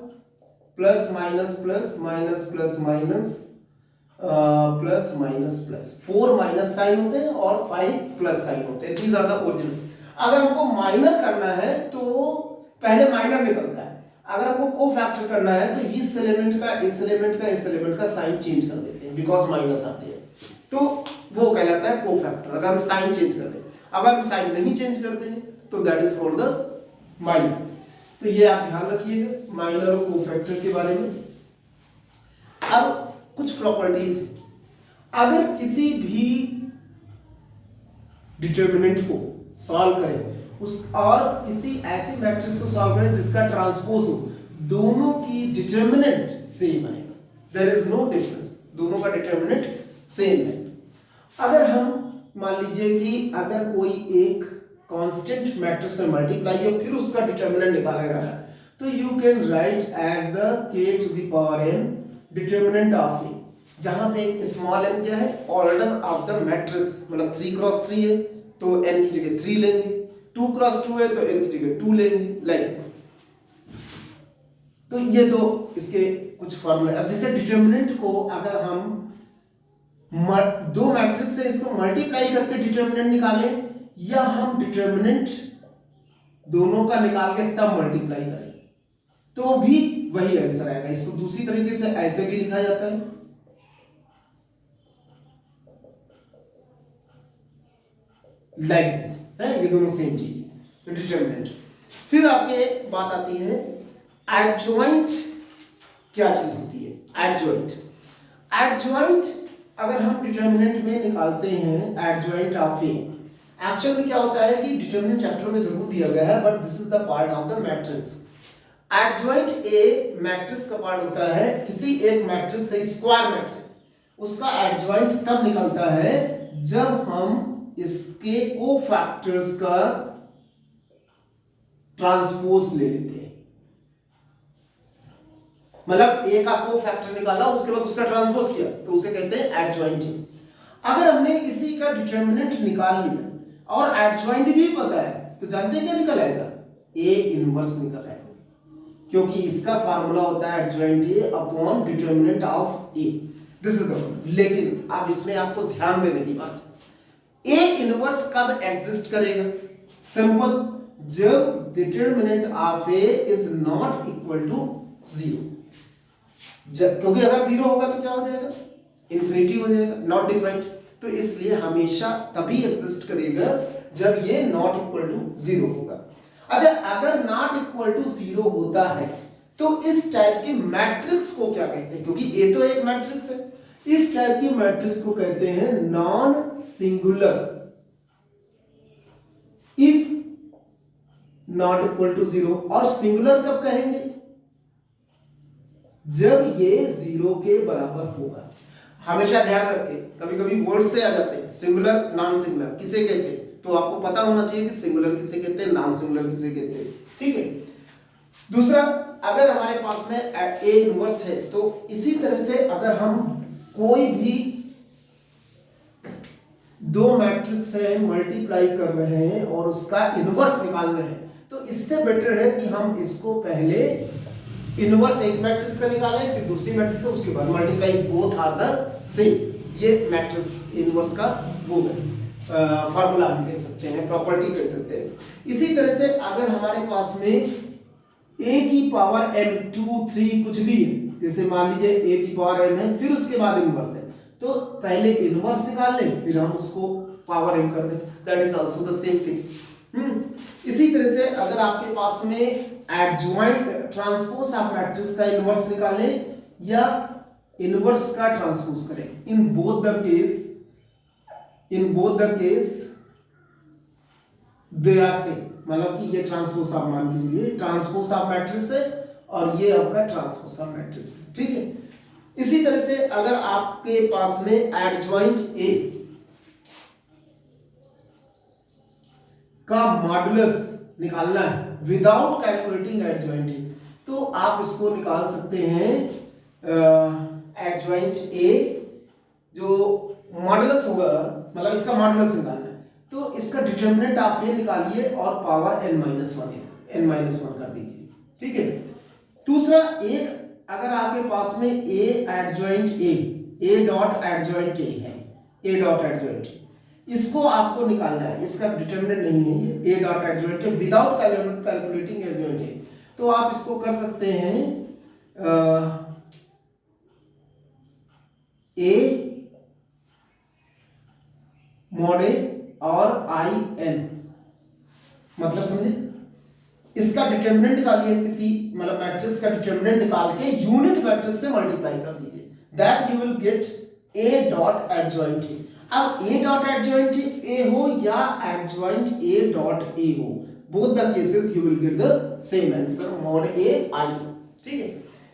plus minus plus minus plus minus plus minus plus, 4 minus sign होते हैं और 5 प्लस साइन होते हैं, दीज आर द ओरिजिनल। अगर हमको माइनर करना है तो पहले माइनर निकलता है, अगर आपको कोफैक्टर करना है तो इस एलिमेंट का इस एलिमेंट का इस एलिमेंट का साइन चेंज कर देते हैं, बिकॉज माइनस आते हैं, तो वो कहलाता है कोफैक्टर। अगर हम साइन चेंज कर दें, अगर हम साइन नहीं चेंज करते हैं तो that is called the minor. तो ये आप ध्यान रखिएगा माइनर और कोफैक्टर के बारे में। अब कुछ प्रॉपर्टीज, अगर किसी भी डिटर्मिनेंट को सॉल्व करें उस और किसी ऐसी मैट्रिक्स को सॉल्व करें जिसका ट्रांसपोज हो, दोनों की डिटर्मिनेंट सेम है, देयर इज नो डिफरेंस, दोनों का डिटर्मिनेंट सेम है। अगर हम मान लीजिए कि अगर कोई एक कांस्टेंट मैट्रिक्स में मल्टीप्लाई है फिर उसका डिटर्मिनेंट निकाला जा रहा है, तो you can write as the k to the power n determinant of A, जहां पे स्मॉल n क्या है? ऑर्डर ऑफ द मैट्रिक्स, मतलब 3x3 है तो n की जगह 3 लेंगे, 2x2 है तो n की जगह 2 लेंगे, लाइक। तो ये तो इसके कुछ फॉर्मूले। अब जैसे डिटर्मिनेंट को अगर हम दो मैट्रिक्स है, इसको मल्टीप्लाई करके डिटर्मिनेंट निकालें, या हम डिटर्मिनेंट दोनों का निकाल के तब मल्टीप्लाई करें, तो भी वही आंसर आएगा। इसको दूसरी तरीके से ऐसे भी लिखा जाता है, लाइक दिस है, ये दोनों सेम चीज है, डिटर्मिनेंट। फिर आपके बात आती है एडजॉइंट क्या चीज होती है। एडजॉइंट, एडजॉइंट अगर हम डिटर्मिनेंट में निकालते हैं एडजॉइंट ऑफ ए, एक्चुअल में क्या होता है कि डिटर्मिनेंट चैप्टर में जरूर दिया गया है, but this is the part of the matrix. Adjoint A matrix का पार्ट होता है, किसी एक मैट्रिक्स है स्क्वायर मैट्रिक्स, उसका एडजॉइंट तब निकलता है जब हम इसके कोफैक्टर्स का ट्रांसपोज ले लेते हैं। मतलब ए का कोफैक्टर निकाला, उसके बाद उसका ट्रांसपोज किया, तो उसे कहते हैं एडजॉइंट। अगर हमने इसी का डिटर्मिनेंट निकाल लिया और एडजॉइंट भी पता है, तो जानते हैं क्या निकल आएगा, ए इनवर्स निकल आएगा, क्योंकि इसका फार्मूला होता है adjoint A upon determinant of A. This is the. लेकिन अब इसमें आपको ध्यान देने की बात, ए इनवर्स कब एग्जिस्ट करेगा? सिंपल, जब determinant of A is not equal to 0। क्योंकि अगर 0 होगा तो क्या हो जाएगा, इन्फिनिटी हो जाएगा, नॉट डिफाइंड। तो इसलिए हमेशा तभी एग्जिस्ट करेगा जब ये नॉट इक्वल टू 0 होगा। अच्छा, अगर नॉट इक्वल टू 0 होता है तो इस टाइप के मैट्रिक्स को क्या कहते हैं? क्योंकि ए तो एक मैट्रिक्स है, इस टाइप की मैट्रिक्स को कहते हैं non singular. If not equal to 0, और सिंगुलर कब कहेंगे? जब ये 0 के बराबर होगा। हमेशा ध्यान रखें, कभी कभी वर्ड से आ जाते हैं सिंगुलर नॉन सिंगुलर किसे कहते हैं, तो आपको पता होना चाहिए कि सिंगुलर किसे कहते हैं, नॉन सिंगुलर किसे कहते हैं। ठीक है। दूसरा, अगर हमारे पास में ए इनवर्स है, तो इसी तरह से अगर हम कोई भी दो मैट्रिक्स है मल्टीप्लाई कर रहे हैं और उसका इनवर्स निकाल रहे हैं, तो इससे बेटर है कि हम इसको पहले इनवर्स एक मैट्रिक्स का निकालें, फिर दूसरी मैट्रिक्स से, उसके बाद multiply, both are the same. ये मैट्रिक्स इनवर्स का वो है फार्मूला हम कह सकते हैं, प्रॉपर्टी कह सकते हैं। इसी तरह से अगर हमारे पास में a की पावर m 2 3 कुछ भी है, जैसे मान लीजिए a की पावर m है, फिर उसके बाद इनवर्स है, तो पहले इनवर्स निकाल लें, फिर हम उसको पावर m कर दें, that is also the same thing. इसी तरह से अगर आपके पास में एडजॉइंट ट्रांसपोज ऑफ मैट्रिक्स का इनवर्स निकालें या इनवर्स का ट्रांसपोज करें, in both the case they are same. मतलब कि ये ट्रांसपोज ऑफ, मान लीजिए ट्रांसपोज ऑफ मैट्रिक्स है और ये आपका ट्रांसपोज ऑफ मैट्रिक्स है। ठीक है। इसी तरह से अगर आपके पास में एडजॉइंट ए का मॉडुलस निकालना है विदाउट कैलकुलेटिंग एडजॉइंट ए, तो आप इसको निकाल सकते हैं एडजॉइंट ए जो मॉडुलस होगा, मतलब इसका मॉडुलस निकालना है, तो इसका डिटर्मिनेंट आप ये निकालिए और पावर n-1 कर दीजिए। ठीक है। दूसरा, एक अगर आपके पास में a डॉट एडजॉइंट ए है, a डॉट एडजॉइंट, इसको आपको निकालना है, इसका डिटर्मिनेंट नहीं है ये, a डॉट एडजॉइंट है विदाउट कैलकुलेटिंग एडजॉइंट है, तो आप इसको कर सकते हैं a mod a और in, मतलब समझे, इसका डिटर्मिनेंट निकालिए, किसी मतलब मैट्रिक्स का डिटर्मिनेंट निकाल के यूनिट मैट्रिक्स से मल्टीप्लाई कर दीजिए, that you will gate a dot adjoint A. अब a डॉट एडजॉइंट a हो या एडजॉइंट a डॉट a हो, both the cases you will get the same answer, mod a i। ठीक है।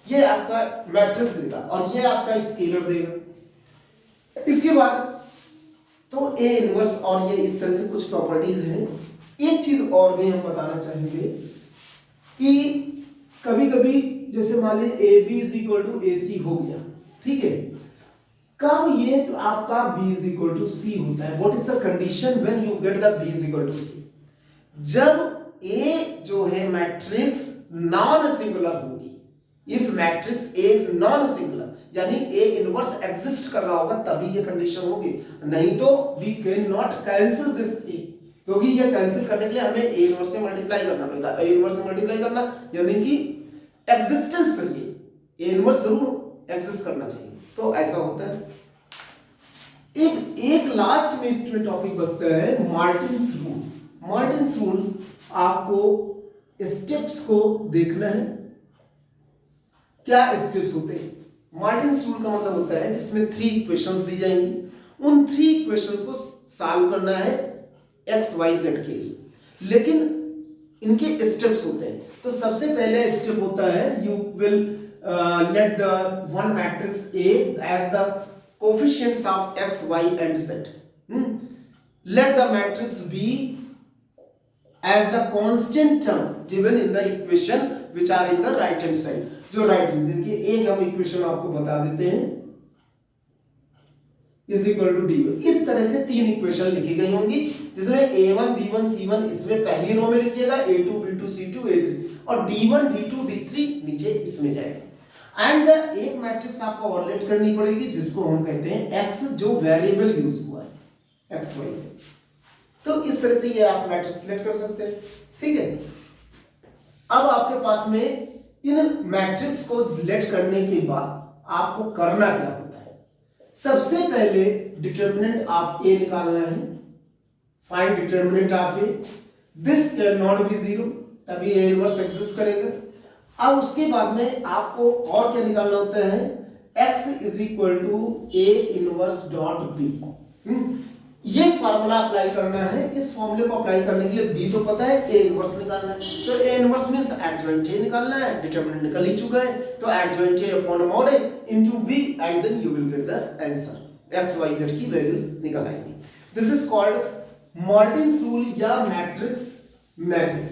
ये आपका मैट्रिक्स देगा और ये आपका स्केलर देगा। इसके बाद तो ए इनवर्स और ये इस तरह से कुछ प्रॉपर्टीज हैं। एक चीज और भी हम बताना चाहेंगे कि कभी कभी जैसे मान लीजिए A B is equal to A C हो गया, ठीक है, कब ये तो आपका B is equal to C होता है। What is the condition when you get the B is equal to C? जब ए जो है मैट्रिक्स नॉन सिंगुलर होगी, if matrix A is non singular, यानी ए इनवर्स एग्जिस्ट कर रहा होगा तभी ये कंडीशन होगी, नहीं तो we can not cancel this A, क्योंकि ये कैंसिल करने के लिए हमें ए इनवर्स से मल्टीप्लाई करना पड़ेगा। ए इनवर्स से मल्टीप्लाई करना यानी कि एग्जिस्टेंस चाहिए, ए इनवर्स जरूर एग्जिस्ट करना चाहिए, तो ऐसा होता है। एक लास्ट में इसमें टॉपिक बचता है मार्टिन्स रूल। मार्टिन्स रूल आपको स्टेप्स को देखना है, क्या स्टेप्स होते हैं। मार्टिन्स रूल का मतलब होता है जिसमें 3 इक्वेशंस दी जाएंगी, उन 3 इक्वेशंस को सॉल्व करना है एक्स वाई जेड के लिए, लेकिन इनके स्टेप्स होते हैं। तो सबसे पहले स्टेप होता है you will let the one matrix A as the coefficients of x y and z, let the matrix B as the constant term given in the equation which are in the right hand side। जो right hand, देखिए एक हम equation आपको बता देते हैं is equal to D1. इस तरह से 3 इक्वेशन लिखी गई होंगी जिसमें a1 b1 c1 इसमें पहली रो में लिखिएगा, a2 b2 c2 a3 और d1 d2 d3 नीचे इसमें जाएगा। एंड एक मैट्रिक्स आपको और लेट करनी पड़ेगी जिसको हम कहते हैं x, जो वेरिएबल यूज हुआ है x y से। तो इस तरह से ये आप मैट्रिक्स सिलेक्ट कर सकते हैं, ठीक है। अब आपके पास में इन मैट्रिक्स को लेट करने के बाद आपको करना क्या होता है, सबसे पहले डिटर्मिनेंट ऑफ ए निकालना है। Find determinant of A, this can not be zero, तभी ए इनवर्स एग्जिस्ट करेगा। अब उसके बाद में आपको और क्या निकालना होता है, x is equal to A inverse dot B. ये फार्मूला अप्लाई करना है। इस फॉर्मूले को अप्लाई करने के लिए b तो पता है, a इनवर्स निकालना है, तो a inverse means adjoint a निकालना है। डिटरमिनेंट निकल ही चुका है, तो adjoint a upon mod a into b and then you will get the answer. x y z की वैल्यूज निकल आएंगी। This is called Martin's rule या मैट्रिक्स मैपिंग,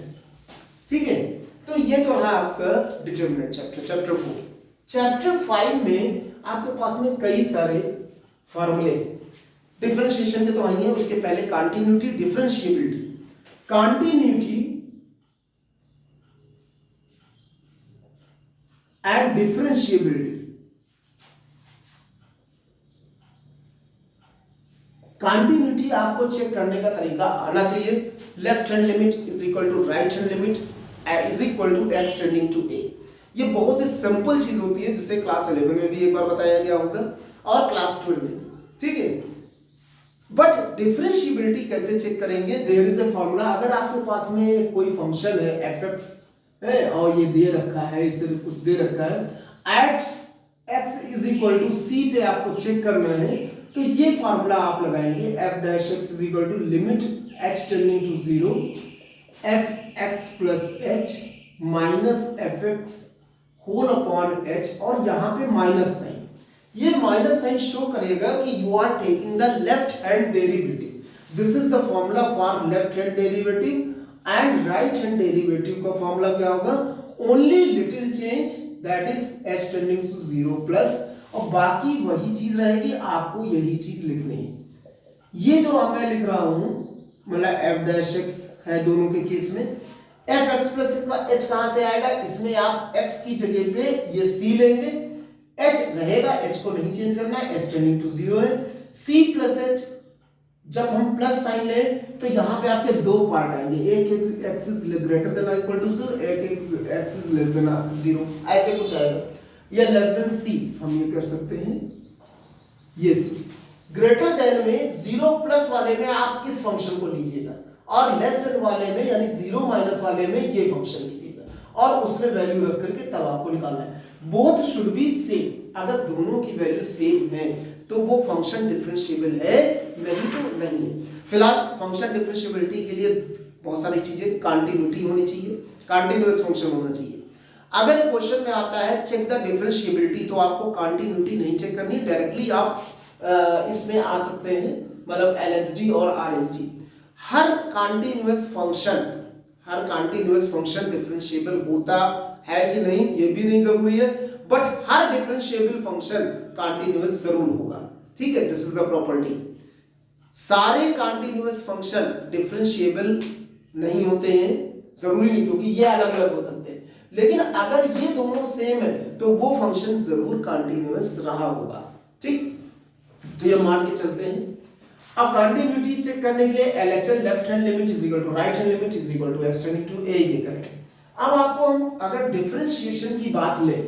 ठीक है। तो ये तो है आपका डिटरमिनेंट चैप्टर 4। चैप्टर 5 में आपके पास में कई सारे फार्मूले डिफरेंशिएशन के तो आई है, उसके पहले continuity, differentiability. Continuity and differentiability. Continuity आपको चेक करने का तरीका आना चाहिए। Left hand limit is equal to right hand limit is equal to x tending to a। ये बहुत ही सिंपल चीज होती है जिसे क्लास 11 में भी एक बार बताया गया होगा और क्लास 12 में, ठीक है। बट डिफरेंशिएबिलिटी कैसे चेक करेंगे, देयर इज अ फार्मूला। अगर आपके पास में कोई फंक्शन है fx है और ये दे रखा है, इसे कुछ दे रखा है, at x is equal to c पे आपको चेक करना है, तो ये फार्मूला आप लगाएंगे f dash x is equal to limit h tending to 0 fx plus h minus fx whole upon h, और यहाँ पे माइनस साइन। ये माइनस साइन शो करेगा कि you are taking the left hand derivative. This is the formula for left hand derivative. And right hand derivative का formula क्या होगा, only little change that is h tending to 0 plus, और बाकी वही चीज रहेगी, आपको यही चीज लिखनी है। ये जो मैं लिख रहा हूं मतलब f डैश x है दोनों के केस में, fx प्लस h कहां से आएगा, इसमें आप x की जगह पे ये c लेंगे, h रहेगा, h को नहीं चेंज करना है, h टेंडिंग टू 0 है। c प्लस h जब हम प्लस साइन लें तो यहाँ पे आपके दो पार्ट आएंगे, एक x इज ग्रेटर देन और इक्वल टू 0, एक x इज लेस देन 0, ऐसे कुछ आएगा। या लेस देन c हम ये कर सकते हैं, ये c। ग्रेटर देन में 0 प्लस वाले में आप इस फंक्शन को लीजिएगा, और लेस देन वाले में यानी 0 माइनस वाले में ये फंक्शन लीजिएगा, और उसमें वैल्यू रख करके तब आपको निकालना है। Both should be same. अगर दोनों की वैल्यू सेम है तो वो फंक्शन डिफरेंशिएबल है, नहीं तो नहीं है। फिलहाल फंक्शन डिफरेंशिएबिलिटी के लिए बहुत सारी चीजें, कंटिन्यूटी होनी चाहिए, कंटिन्यूअस फंक्शन होना चाहिए। अगर क्वेश्चन में आता है चेक द डिफरेंशिएबिलिटी, तो आपको कंटिन्यूटी नहीं चेक करनी, डायरेक्टली आप इसमें आ सकते हैं, मतलब LHD और RHD। हर कंटिन्यूअस फंक्शन डिफरेंशिएबल होता है कि नहीं ये भी नहीं जरूरी है, but her differentiable function continuous जरूर होगा, ठीक है। This is the property. सारे कंटिन्यूअस फंक्शन डिफरेंशिएबल नहीं होते हैं, जरूरी नहीं, क्योंकि ये अलग अलग हो सकते हैं। लेकिन अगर ये दोनों सेम है तो वो फंक्शन जरूर कंटिन्यूअस रहा होगा। ठीक, तो ये मान के चलते हैं। अब कंटिन्यूटी चेक करने के लिए LHL left hand limit is equal to right hand limit is equal to x tending to a ये करेंगे। अब आपको हम अगर डिफरेंशिएशन की बात लें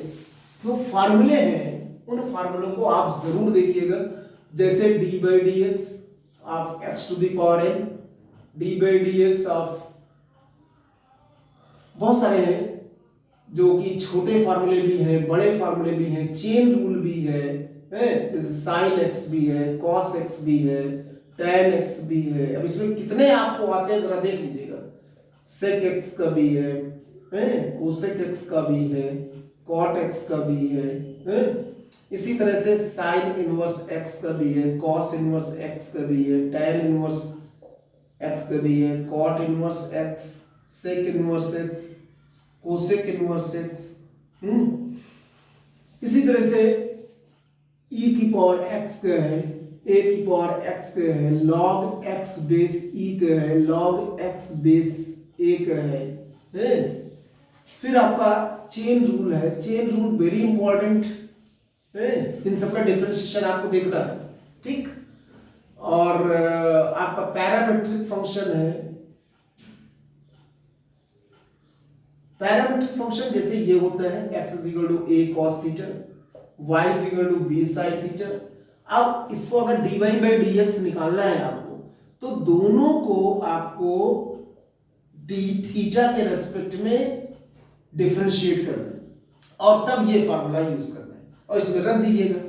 तो फार्मूले हैं, उन फार्मूलों को आप जरूर देखिएगा, जैसे d by dx of x to the power n, d by dx of, बहुत सारे हैं जो कि छोटे फार्मूले भी हैं, बड़े फार्मूले भी हैं, चेन रूल भी है, जैसे साइन x भी है, cos x भी है, tan x भी है। अब इसमें कितने आपको आते हैं जरा देख लीजिएगा, sec x का भी है, cosec x का भी है, cot x का भी है, इसी तरह से sin इनवर्स x का भी है, cos इनवर्स x का भी है, tan इनवर्स x का भी है, cot inverse x, sec inverse x, cosec inverse x। इसी तरह से e की पावर x का है, a की पावर x का है, log x बेस e का है, log x बेस a का है। फिर आपका चेन रूल है, चेन रूल वेरी इंपॉर्टेंट है, इन सबका डिफरेंशिएशन आपको देखना है। ठीक, और आपका पैरामेट्रिक फंक्शन है, पैरामेट्रिक फंक्शन जैसे ये होता है x is equal to a cos theta, y is equal to b sin theta. अब इसको अगर dy by dx निकालना है आपको, तो दोनों को आपको d थीटा के रेस्पेक्ट में डिफरेंशिएट करना है और तब ये फार्मूला यूज करना है और इसमें रख दीजिएगा।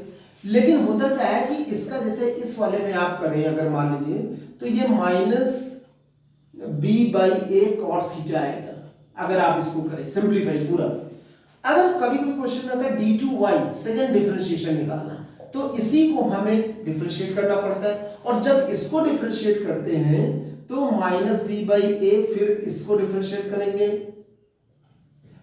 लेकिन होता क्या है कि इसका जैसे इस वाले में आप करें, अगर मान लीजिए तो ये minus b by a cot theta आएगा अगर आप इसको करें सिंपलीफाई पूरा। अगर कभी कोई क्वेश्चन आता है d2y सेकंड डिफरेंशिएशन निकालना, तो इसी को हमें डिफरेंशिएट करना पड़ता है, और जब इसको डिफरेंशिएट करते हैं तो माइनस b by a, फिर इसको डिफरेंशिएट करेंगे।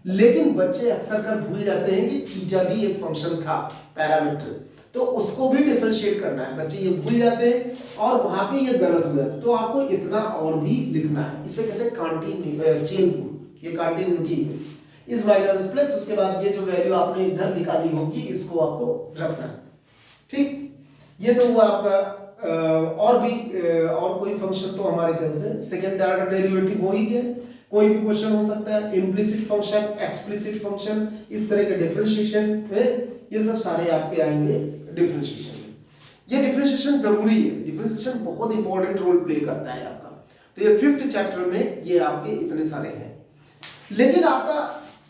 लेकिन बच्चे अक्सर कर भूल जाते हैं कि थीटा भी एक फंक्शन था पैरामीटर, तो उसको भी डिफरेंशिएट करना है, बच्चे ये भूल जाते हैं और वहां पे ये गलत हो जाता है। तो आपको इतना और भी लिखना है, इसे कहते हैं कंटिन्यू चेन रूल, ये कंटिन्यूटी है। इस माइनस प्लस उसके बाद ये जो वैल्यू आपने इधर निकाली होगी इसको आपको रखना है। ठीक, ये तो हुआ आपका और भी और कोई फंक्शन तो हमारे ख्याल से सेकंड ऑर्डर डेरिवेटिव हो ही गया। कोई भी क्वेश्चन हो सकता है, इम्प्लिसिट फंक्शन, एक्सप्लिसिट फंक्शन, इस तरह के डिफरेंशिएशन है, ये सब सारे आपके आएंगे डिफरेंशिएशन में। ये डिफरेंशिएशन जरूरी है, डिफरेंशिएशन बहुत इंपॉर्टेंट रोल प्ले करता है आपका। तो ये 5th चैप्टर में ये आपके इतने सारे हैं। लेकिन आपका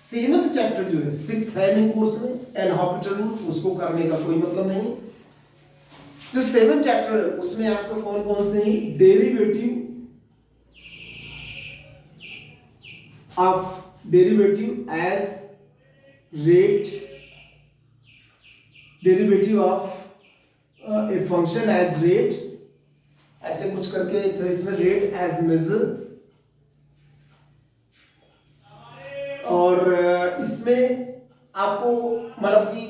7th चैप्टर जो है 6th है इन कोर्स में, एल हॉपिटल रूल, उसको करने का कोई मतलब नहीं। जो 7th चैप्टर है उसमें आपको कौन कौन से हैं, derivative of derivative as rate, derivative of a function as rate, ऐसे कुछ करके तो इसमें रेट एज मेजर, और इसमें आपको मतलब कि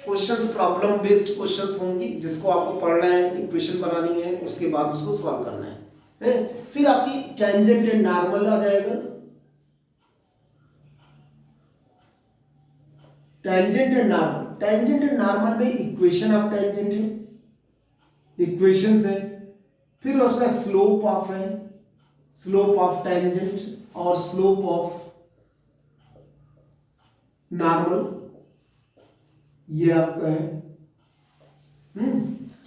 क्वेश्चंस प्रॉब्लम बेस्ड क्वेश्चंस होंगी जिसको आपको पढ़ना है, इक्वेशन बनानी है, उसके बाद उसको सॉल्व करना है। फिर आपकी टेंजेंट एंड नॉर्मल आ जाएगा, tangent and normal, tangent and normal में इक्वेशन ऑफ टेंजेंट है, इक्वेशंस है, फिर उसका स्लोप ऑफ है, स्लोप ऑफ टेंजेंट और स्लोप ऑफ नॉर्मल, ये आपका है।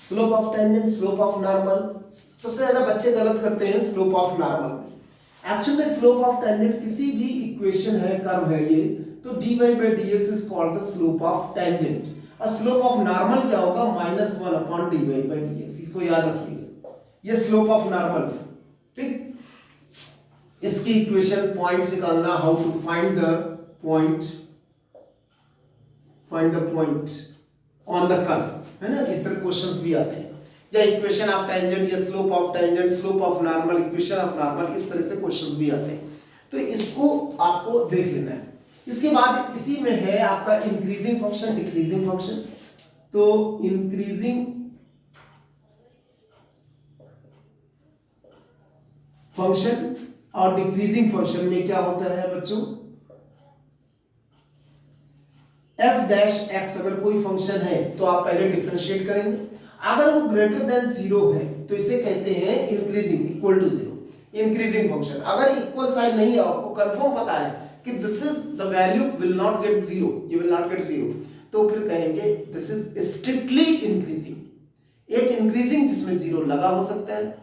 Slope of tangent, slope of normal, सबसे ज्यादा बच्चे गलत करते हैं स्लोप ऑफ नॉर्मल। एक्चुअल में स्लोप ऑफ टेंजेंट किसी भी इक्वेशन है, कर्व है ये, तो dy by dx is called the slope of tangent, और स्लोप ऑफ नॉर्मल क्या होगा, -1 upon dy by dx, इसको याद रखिएगा, ये स्लोप ऑफ नॉर्मल है। ठीक, इसकी इक्वेशन पॉइंट निकालना, how to find the point, find the point on the curve, है ना, इस तरह क्वेश्चंस भी आते हैं, या इक्वेशन ऑफ टेंजेंट, या slope of tangent, slope of normal, equation of normal, इस तरह से क्वेश्चंस भी आते हैं। तो इसको आपको देख लेना है। इसके बाद इसी में है आपका इंक्रीजिंग फंक्शन, डिक्रीजिंग फंक्शन। तो इंक्रीजिंग फंक्शन और डिक्रीजिंग फंक्शन में क्या होता है बच्चों, एफ डैश एक्स अगर कोई फंक्शन है तो आप पहले डिफरेंशिएट करेंगे, अगर वो ग्रेटर देन जीरो है तो इसे कहते हैं increasing, equal to zero, increasing function. अगर इक्वल साइन नहीं है, आपको कंफर्म पता है कि this is the value will not get zero, you will not get zero, तो फिर कहेंगे दिस इज स्ट्रिक्टली इंक्रीजिंग। एक इंक्रीजिंग जिसमें जीरो लगा हो सकता है,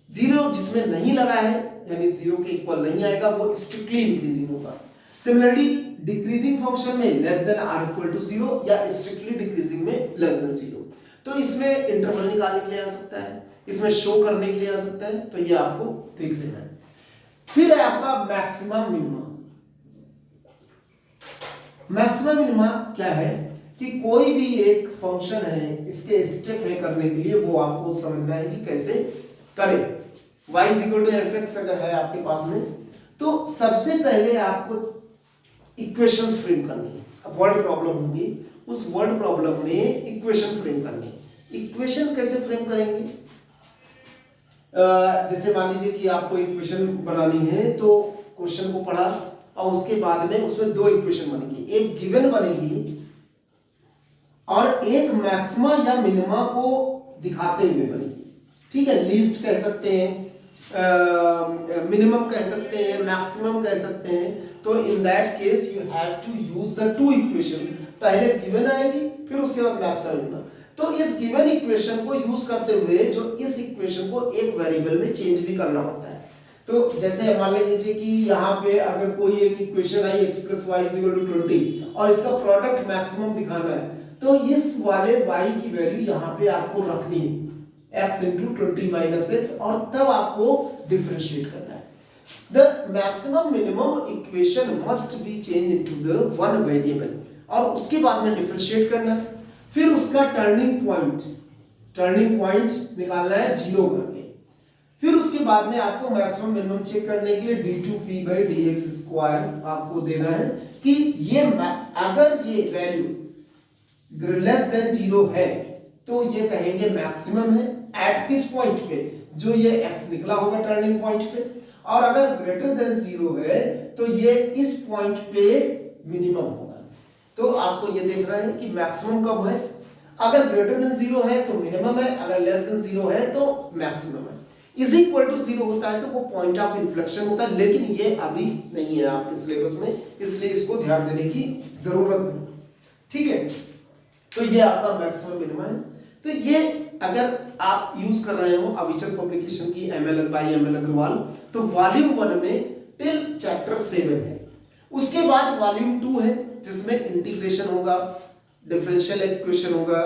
जीरो जिसमें नहीं लगा है यानी जीरो के इक्वल नहीं आएगा, वो स्ट्रिक्टली इंक्रीजिंग होगा। सिमिलरली डिक्रीजिंग फंक्शन में less than or equal to zero या स्ट्रिक्टली डिक्रीजिंग में लेस देन जीरो। तो इसमें इंटरवल निकालने के लिए आ सकता है, इसमें शो करने के लिए आ सकता है, तो ये आपको देख लेना है। फिर है आपका मैक्सिमम मिनिमम। मैक्सिमम मिनिमम क्या है कि कोई भी एक फंक्शन है, इसके स्टेप है करने के लिए, वो आपको समझना है कि कैसे करें। y equal to F X अगर है आपके पास में, तो सबसे पहले आपको इक्वेशंस फ्रेम करनी है। अब वर्ड प्रॉब्लम होगी, उस वर्ड प्रॉब्लम में इक्वेशन फ्रेम करनी है। इक्वेशन कैसे फ्रेम करेंगे? जैसे मान लीजिए कि आपको इक्वेशन बनानी है, तो क्वेश्चन को पढ़ा और उसके बाद में उसमें दो इक्वेशन बनेगी, एक गिवन बनेगी और एक मैक्सिमा या मिनिमा को दिखाते हुए बनेगी। ठीक है, लीस्ट कह सकते हैं, मिनिमम कह सकते हैं, मैक्सिमम कह सकते हैं। तो in that case you have to use the two equation, पहले गिवन आएगी फिर उसके बाद मैक्सिमम। तो इस गिवन इक्वेशन को यूज करते हुए जो इस इक्वेशन को एक वेरिएबल में चेंज भी करना होता है। तो जैसे मान लीजिए कि यहाँ पे अगर कोई एक इक्वेशन आई x plus Y equal to 20 और इसका प्रोडक्ट मैक्सिमम दिखाना है, तो इस वाले y की वैल्यू यहाँ पे आपको रखनी है x इंटू 20 माइनस एक्स, और तब आपको डिफरेंशिएट करना है। The maximum minimum equation must be change into the one variable, और उसके बाद में डिफरेंशिएट करना है। फिर उसका टर्निंग पॉइंट निकालना है जीरो करके। फिर उसके बाद में आपको मैक्सिमम मिनिमम चेक करने के लिए d2p/dx² आपको देना है कि ये अगर ये वैल्यू लेस देन जीरो है तो ये कहेंगे मैक्सिमम है एट किस पॉइंट पे, जो ये x निकला होगा टर्निंग पॉइंट पे, और अगर ग्रेटर देन जीरो है तो ये इस पॉइंट पे मिनिमम होगा। तो आपको ये देखना है कि मैक्सिमम कब है, अगर ग्रेटर देन जीरो है तो मिनिमम है, अगर लेस देन जीरो है तो मैक्सिमम है। इज इक्वल टू जीरो होता है तो वो पॉइंट ऑफ इन्फ्लेक्शन होता है, लेकिन ये अभी नहीं है आपके सिलेबस में, इसलिए इसको ध्यान देने की जरूरत नहीं। ठीक है, तो ये आपका मैक्सिमम मिनिमम है। तो ये अगर आप यूज कर रहे हो अविचल पब्लिकेशन की ML बाय ML अग्रवाल, तो वॉल्यूम 1 में टिल चैप्टर 7 है। उसके बाद वॉल्यूम 2 है जिसमें इंटीग्रेशन होगा, डिफरेंशियल इक्वेशन होगा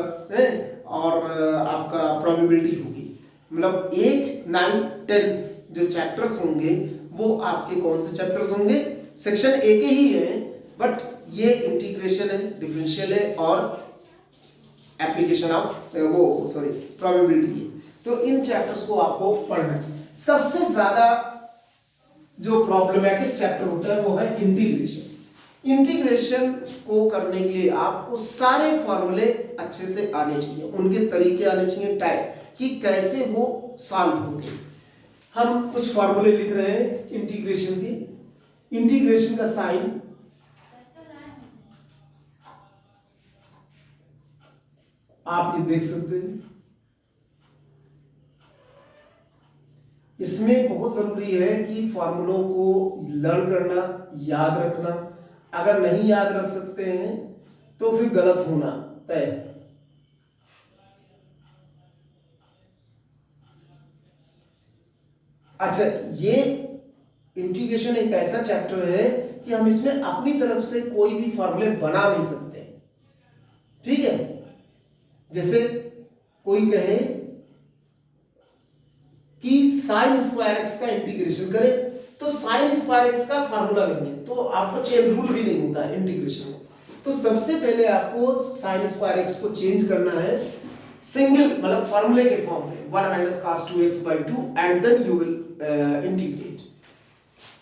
और आपका प्रोबेबिलिटी होगी। मतलब 8, 9, 10 जो चैप्टर्स होंगे वो आपके कौन से चैप्टर्स होंगे? सेक्शन ए के ही हैं, बट ये इंटीग्रेशन है, डिफरेंशियल है और एप्लीकेशन ऑफ प्रोबेबिलिटी है। तो इन चैप्टर्स को आपको पढ़ना है। सबसे ज्यादा जो प्रॉब्लमेटिक चैप्टर होता है वो है इंटीग्रेशन। इंटीग्रेशन को करने के लिए आपको सारे फॉर्मूले अच्छे से आने चाहिए, उनके तरीके आने चाहिए, टाइप कि कैसे वो सॉल्व होते हैं। हम कुछ फॉर्मूले लिख रहे हैं इंटीग्रेशन के। इंटीग्रेशन का साइन आप ये देख सकते हैं। इसमें बहुत जरूरी है कि फॉर्मूलों को लर्न करना, याद रखना। अगर नहीं याद रख सकते हैं तो फिर गलत होना तय। अच्छा, ये इंटीग्रेशन एक ऐसा चैप्टर है कि हम इसमें अपनी तरफ से कोई भी फॉर्मूले बना नहीं सकते। ठीक है, जैसे कोई कहे कि साइन स्क्वायर एक्स का इंटीग्रेशन करें, तो साइन स्क्वायर एक्स का फार्मूला नहीं है, तो आपको चेन रूल भी नहीं होता है इंटीग्रेशन में। तो सबसे पहले आपको साइन स्क्वायर एक्स को चेंज करना है सिंगल मतलब फार्मूले के फॉर्म में 1 minus cos 2x/2 and then you will integrate.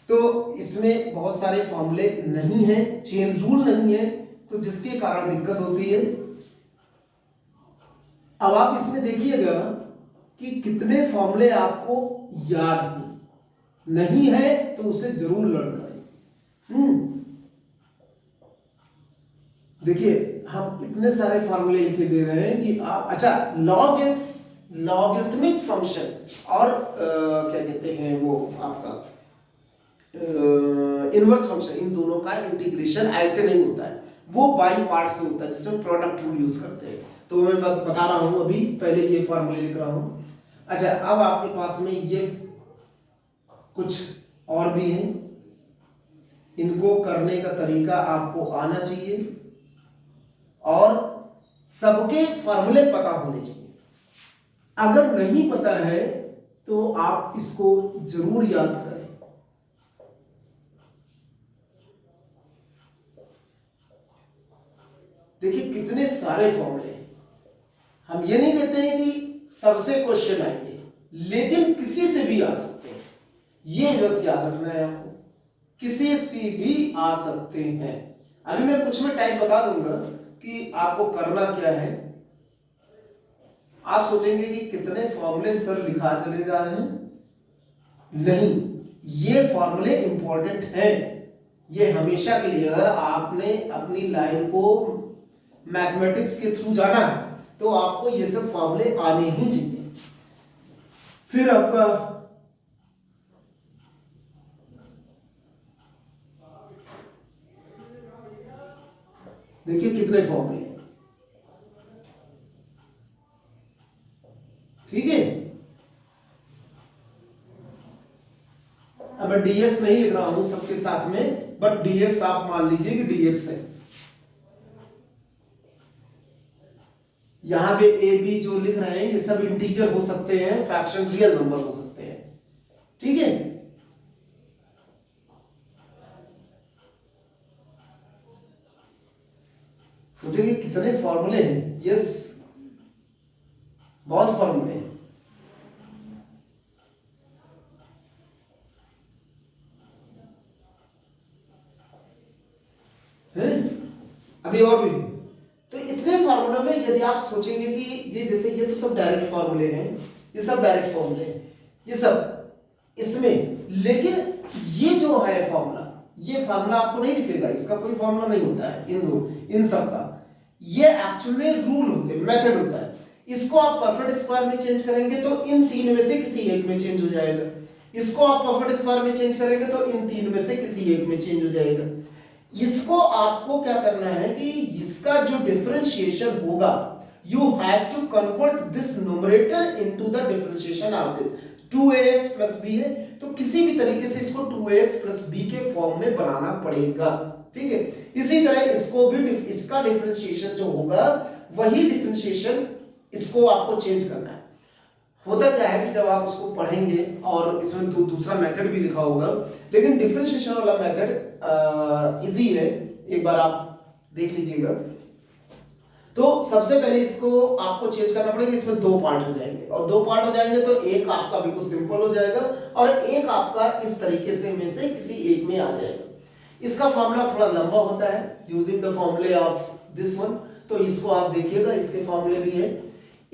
तो इसमें बहुत सारे फॉर्मूले नहीं है, चेन रूल नहीं है, तो जिसके कारण दिक्कत होती है। अब आप इसमें देखिएगा कि कितने फॉर्मूले आपको याद नहीं है, तो उसे जरूर लर्न करें। देखिए हम इतने सारे फॉर्मूले लिखे दे रहे हैं कि आप, अच्छा, लॉग एक्स लॉगरिथमिक फंक्शन और क्या कहते हैं वो आपका इनवर्स फंक्शन, इन दोनों का इंटीग्रेशन ऐसे नहीं होता है, वो बाई पार्ट से होता है जिसमें प्रोडक्ट रूल यूज करते हैं। तो मैं बता रहा हूं, अभी पहले ये फॉर्मूले लिख रहा हूं। अच्छा, अब आपके पास में ये कुछ और भी हैं, इनको करने का तरीका आपको आना चाहिए और सबके फॉर्मूले पता होने चाहिए। अगर नहीं पता है तो आप इसको जरूर याद करें। देखिए कितने सारे फॉर्मूले हैं, हम ये नहीं कहते हैं कि सबसे क्वेश्चन आएंगे, लेकिन किसी से भी आ सकते हैं, ये बस याद रखना है आपको, किसी से भी आ सकते हैं। अभी मैं कुछ में टाइप बता दूंगा कि आपको करना क्या है। आप सोचेंगे कि कितने फॉर्मूले सर लिखा चले जा रहे हैं, नहीं, ये फॉर्मूले इंपॉर्टेंट हैं, ये हमेशा के लिए। अगर आपने अपनी लाइन को मैथमेटिक्स के थ्रू जाना है तो आपको ये सब फॉर्मूले आने ही चाहिए। फिर आपका देखिए कितने फॉर्मूले हैं, ठीक है। अब मैं dx नहीं लिख रहा हूं सबके साथ में, बट dx आप मान लीजिए कि dx है। यहां पे ए बी जो लिख रहे हैं ये सब इंटीजर हो सकते हैं, फ्रैक्शन रियल नंबर हो सकते हैं, ठीक है। सोचिए कितने फॉर्मूले हैं, यस, बहुत फॉर्मूले हैं। अभी और भी, तो इतने फॉर्मूले में यदि आप सोचेंगे कि ये जैसे ये तो सब डायरेक्ट फॉर्मूले हैं, ये सब डायरेक्ट फॉर्मूले हैं, ये सब इसमें, लेकिन ये जो है फॉर्मूला, ये फॉर्मूला आपको नहीं दिखेगा, इसका कोई फॉर्मूला नहीं होता है इन सब का, ये एक्चुअल में रूल होते हैं, मेथड होता है। इसको आप परफेक्ट स्क्वायर में चेंज करेंगे तो इन तीन में से किसी एक में चेंज हो जाएगा, इसको आप परफेक्ट स्क्वायर में चेंज करेंगे तो इन तीन में से किसी एक में चेंज हो जाएगा। इसको आपको क्या करना है कि इसका जो डिफरेंशिएशन होगा, you have to convert this numerator into the differentiation of this. 2ax plus b है तो किसी भी तरीके से इसको 2ax प्लस b के फॉर्म में बनाना पड़ेगा, ठीक है। इसी तरह इसको भी इसका डिफरेंशिएशन जो होगा वही डिफरेंशिएशन इसको आपको चेंज करना है। होता क्या है कि जब आप उसको पढ़ेंगे और इसमें दूसरा मेथड भी लिखा होगा, लेकिन डिफरेंशिएशन वाला मेथड इजी है, एक बार आप देख लीजिएगा। तो सबसे पहले इसको आपको चेंज करना पड़ेगा, इसमें दो पार्ट हो जाएंगे, और दो पार्ट हो जाएंगे तो एक आपका बिल्कुल सिंपल हो जाएगा और एक आपका इस तरीके से में से किसी एक में आ जाएगा। इसका फॉर्मूला थोड़ा लंबा होता है, यूजिंग द फॉर्मूले ऑफ दिस वन, तो इसको आप देखिएगा, इसके फॉर्मूले भी है।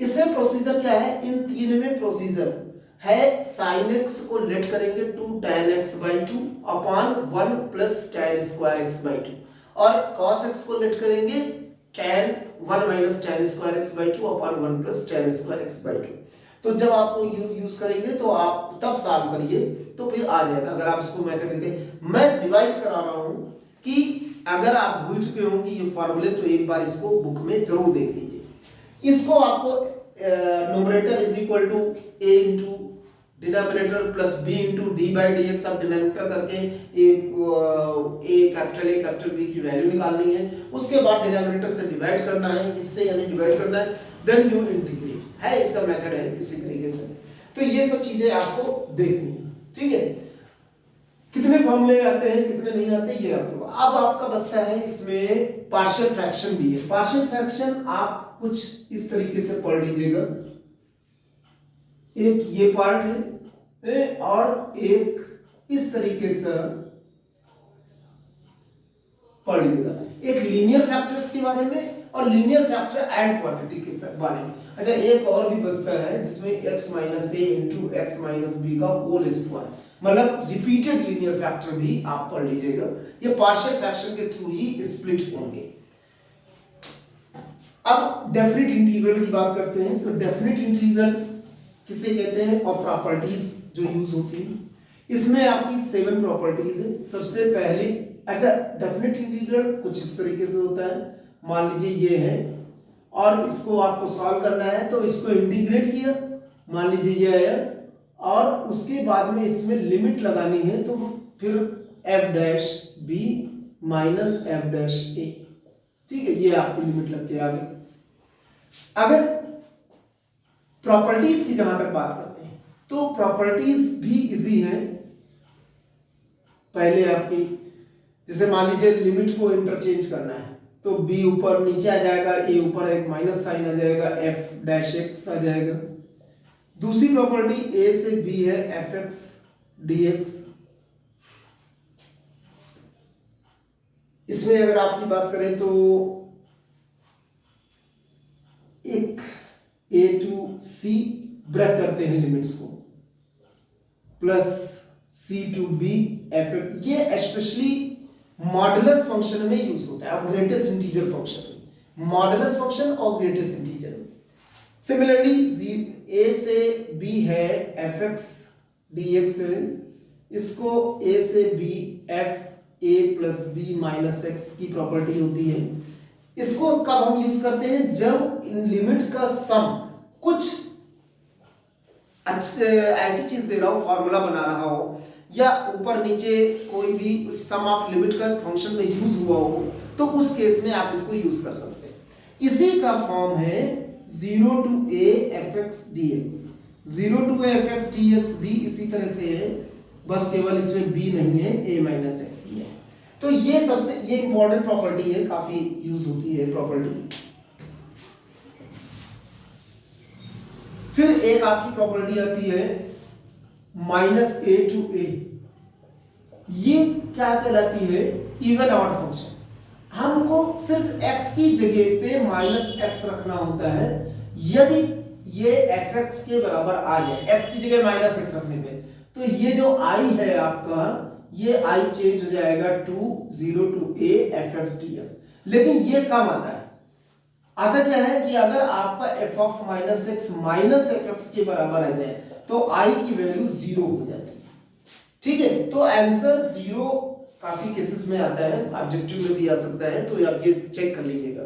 इसमें प्रोसीजर क्या है, इन तीन में प्रोसीजर है, sin x को लेट करेंगे 2 tan x by 2 upon 1 plus tan square x by 2, और cos x को लेट करेंगे tan 1 minus tan square x by 2 upon 1 plus tan square x by 2। तो जब आपको यूज करेंगे तो आप तब सॉल्व करिए तो फिर आ जाएगा। अगर आप इसको मेथड देखें, मैं रिवाइज करा रहा हूं कि अगर आप भूल चुके हो कि ये फॉर्मूले, तो एक बार इसको बुक में जरूर देख लीजिए। इसको आपको numerator is equal to a into denominator plus b into D by D X, आप डिनोमिनेटर करके a कैपिटल B की वैल्यू निकालनी है, उसके बाद डिनोमिनेटर से डिवाइड करना है, इससे यानी डिवाइड करना है, देन यू इंटीग्रेट, है इसका मेथड है इसी तरीके से। तो ये सब चीजें आपको देखनी है, ठीक है। कितने फॉर्मूले आते हैं कितने नहीं आते ये आपको। अब आपका बचता है इसमें पार्शियल फ्रैक्शन भी है। पार्शियल फ्रैक्शन आप कुछ इस तरीके से पढ़ लीजिएगा, एक ये पार्ट है और एक इस तरीके से पढ़ लीजिएगा, एक लीनियर फैक्टर्स के बारे में और लीनियर फैक्टर एंड क्वांटिटी के बारे में। अच्छा, एक और भी बचता है जिसमें x minus a into X minus B का होल स्क्वायर, मतलब रिपीटेड लीनियर फैक्टर भी आप पढ़ लीजिएगा। ये पार्शियल फ्रैक्शन के थ्रू ही स्प्लिट होंगे। अब डेफिनेट इंटीग्रल की बात करते हैं। तो डेफिनेट इंटीग्रल किसे कहते हैं और प्रॉपर्टीज जो यूज होती हैं, इसमें आपकी 7 प्रॉपर्टीज है। सबसे पहली, अच्छा, डेफिनेट इंटीग्रल कुछ इस तरीके से होता है, मान लीजिए ये है और इसको आपको सॉल्व करना है, तो इसको इंटीग्रेट किया, मान लीजिए ये है, और उसके बाद में इसमें लिमिट लगानी है, तो फिर F dash B minus F dash A, ठीक है, ये आपकी लिमिट लगती है आगे। अगर प्रॉपर्टीज की जहां तक बात करते हैं तो प्रॉपर्टीज भी इजी है। पहले आपकी, जैसे मान लीजिए लिमिट को इंटरचेंज करना है, तो b ऊपर नीचे आ जाएगा, a ऊपर एक माइनस साइन आ जाएगा, f डैश x आ जाएगा। दूसरी प्रॉपर्टी a से b है fx dx। इसमें अगर आपकी बात करें तो एक a टू c ब्रेक करते हैं लिमिट्स को, plus c to b fx, ये स्पेशली मॉडुलस फंक्शन में यूज होता है और ग्रेटेस्ट इंटीजर फंक्शन में, मॉडुलस फंक्शन और ग्रेटेस्ट इंटीजर में। सिमिलरली a से b है fx dx है, इसको a से b f a plus b minus x की प्रॉपर्टी होती है। इसको कब हम यूज करते हैं, जब इन लिमिट का सम कुछ अच्छे ऐसी चीज दे रहा हो, फॉर्मूला बना रहा हो, या ऊपर नीचे कोई भी सम ऑफ लिमिट का फंक्शन में यूज हुआ हो, तो उस केस में आप इसको यूज कर सकते हैं। इसी का फॉर्म है 0 to a fx dx। 0 to a fx dx भी इसी तरह से है, बस केवल इसमें b नहीं है, a माइनस x ही है। तो ये सबसे ये इंपॉर्टेंट प्रॉपर्टी है, काफी यूज होती है प्रॉपर्टी। फिर एक आपकी प्रॉपर्टी आती है माइनस a टू a। ये क्या कहलाती है, इवन ऑड फंक्शन। हमको सिर्फ x की जगह पे माइनस x रखना होता है। यदि ये fx के बराबर आ जाए, x की जगह माइनस x रखने पे, तो ये जो i है आपका, ये i चेंज हो जाएगा to 0 to a fx dx। लेकिन ये कम आता है, आता क्या है कि अगर आपका f of minus x minus F x के बराबर आ जाए, तो i की वैल्यू 0 हो जाती है, ठीक है। तो आंसर 0 काफी केसेस में आता है, ऑब्जेक्टिव में भी आ सकता है, तो आप ये चेक कर लीजिएगा।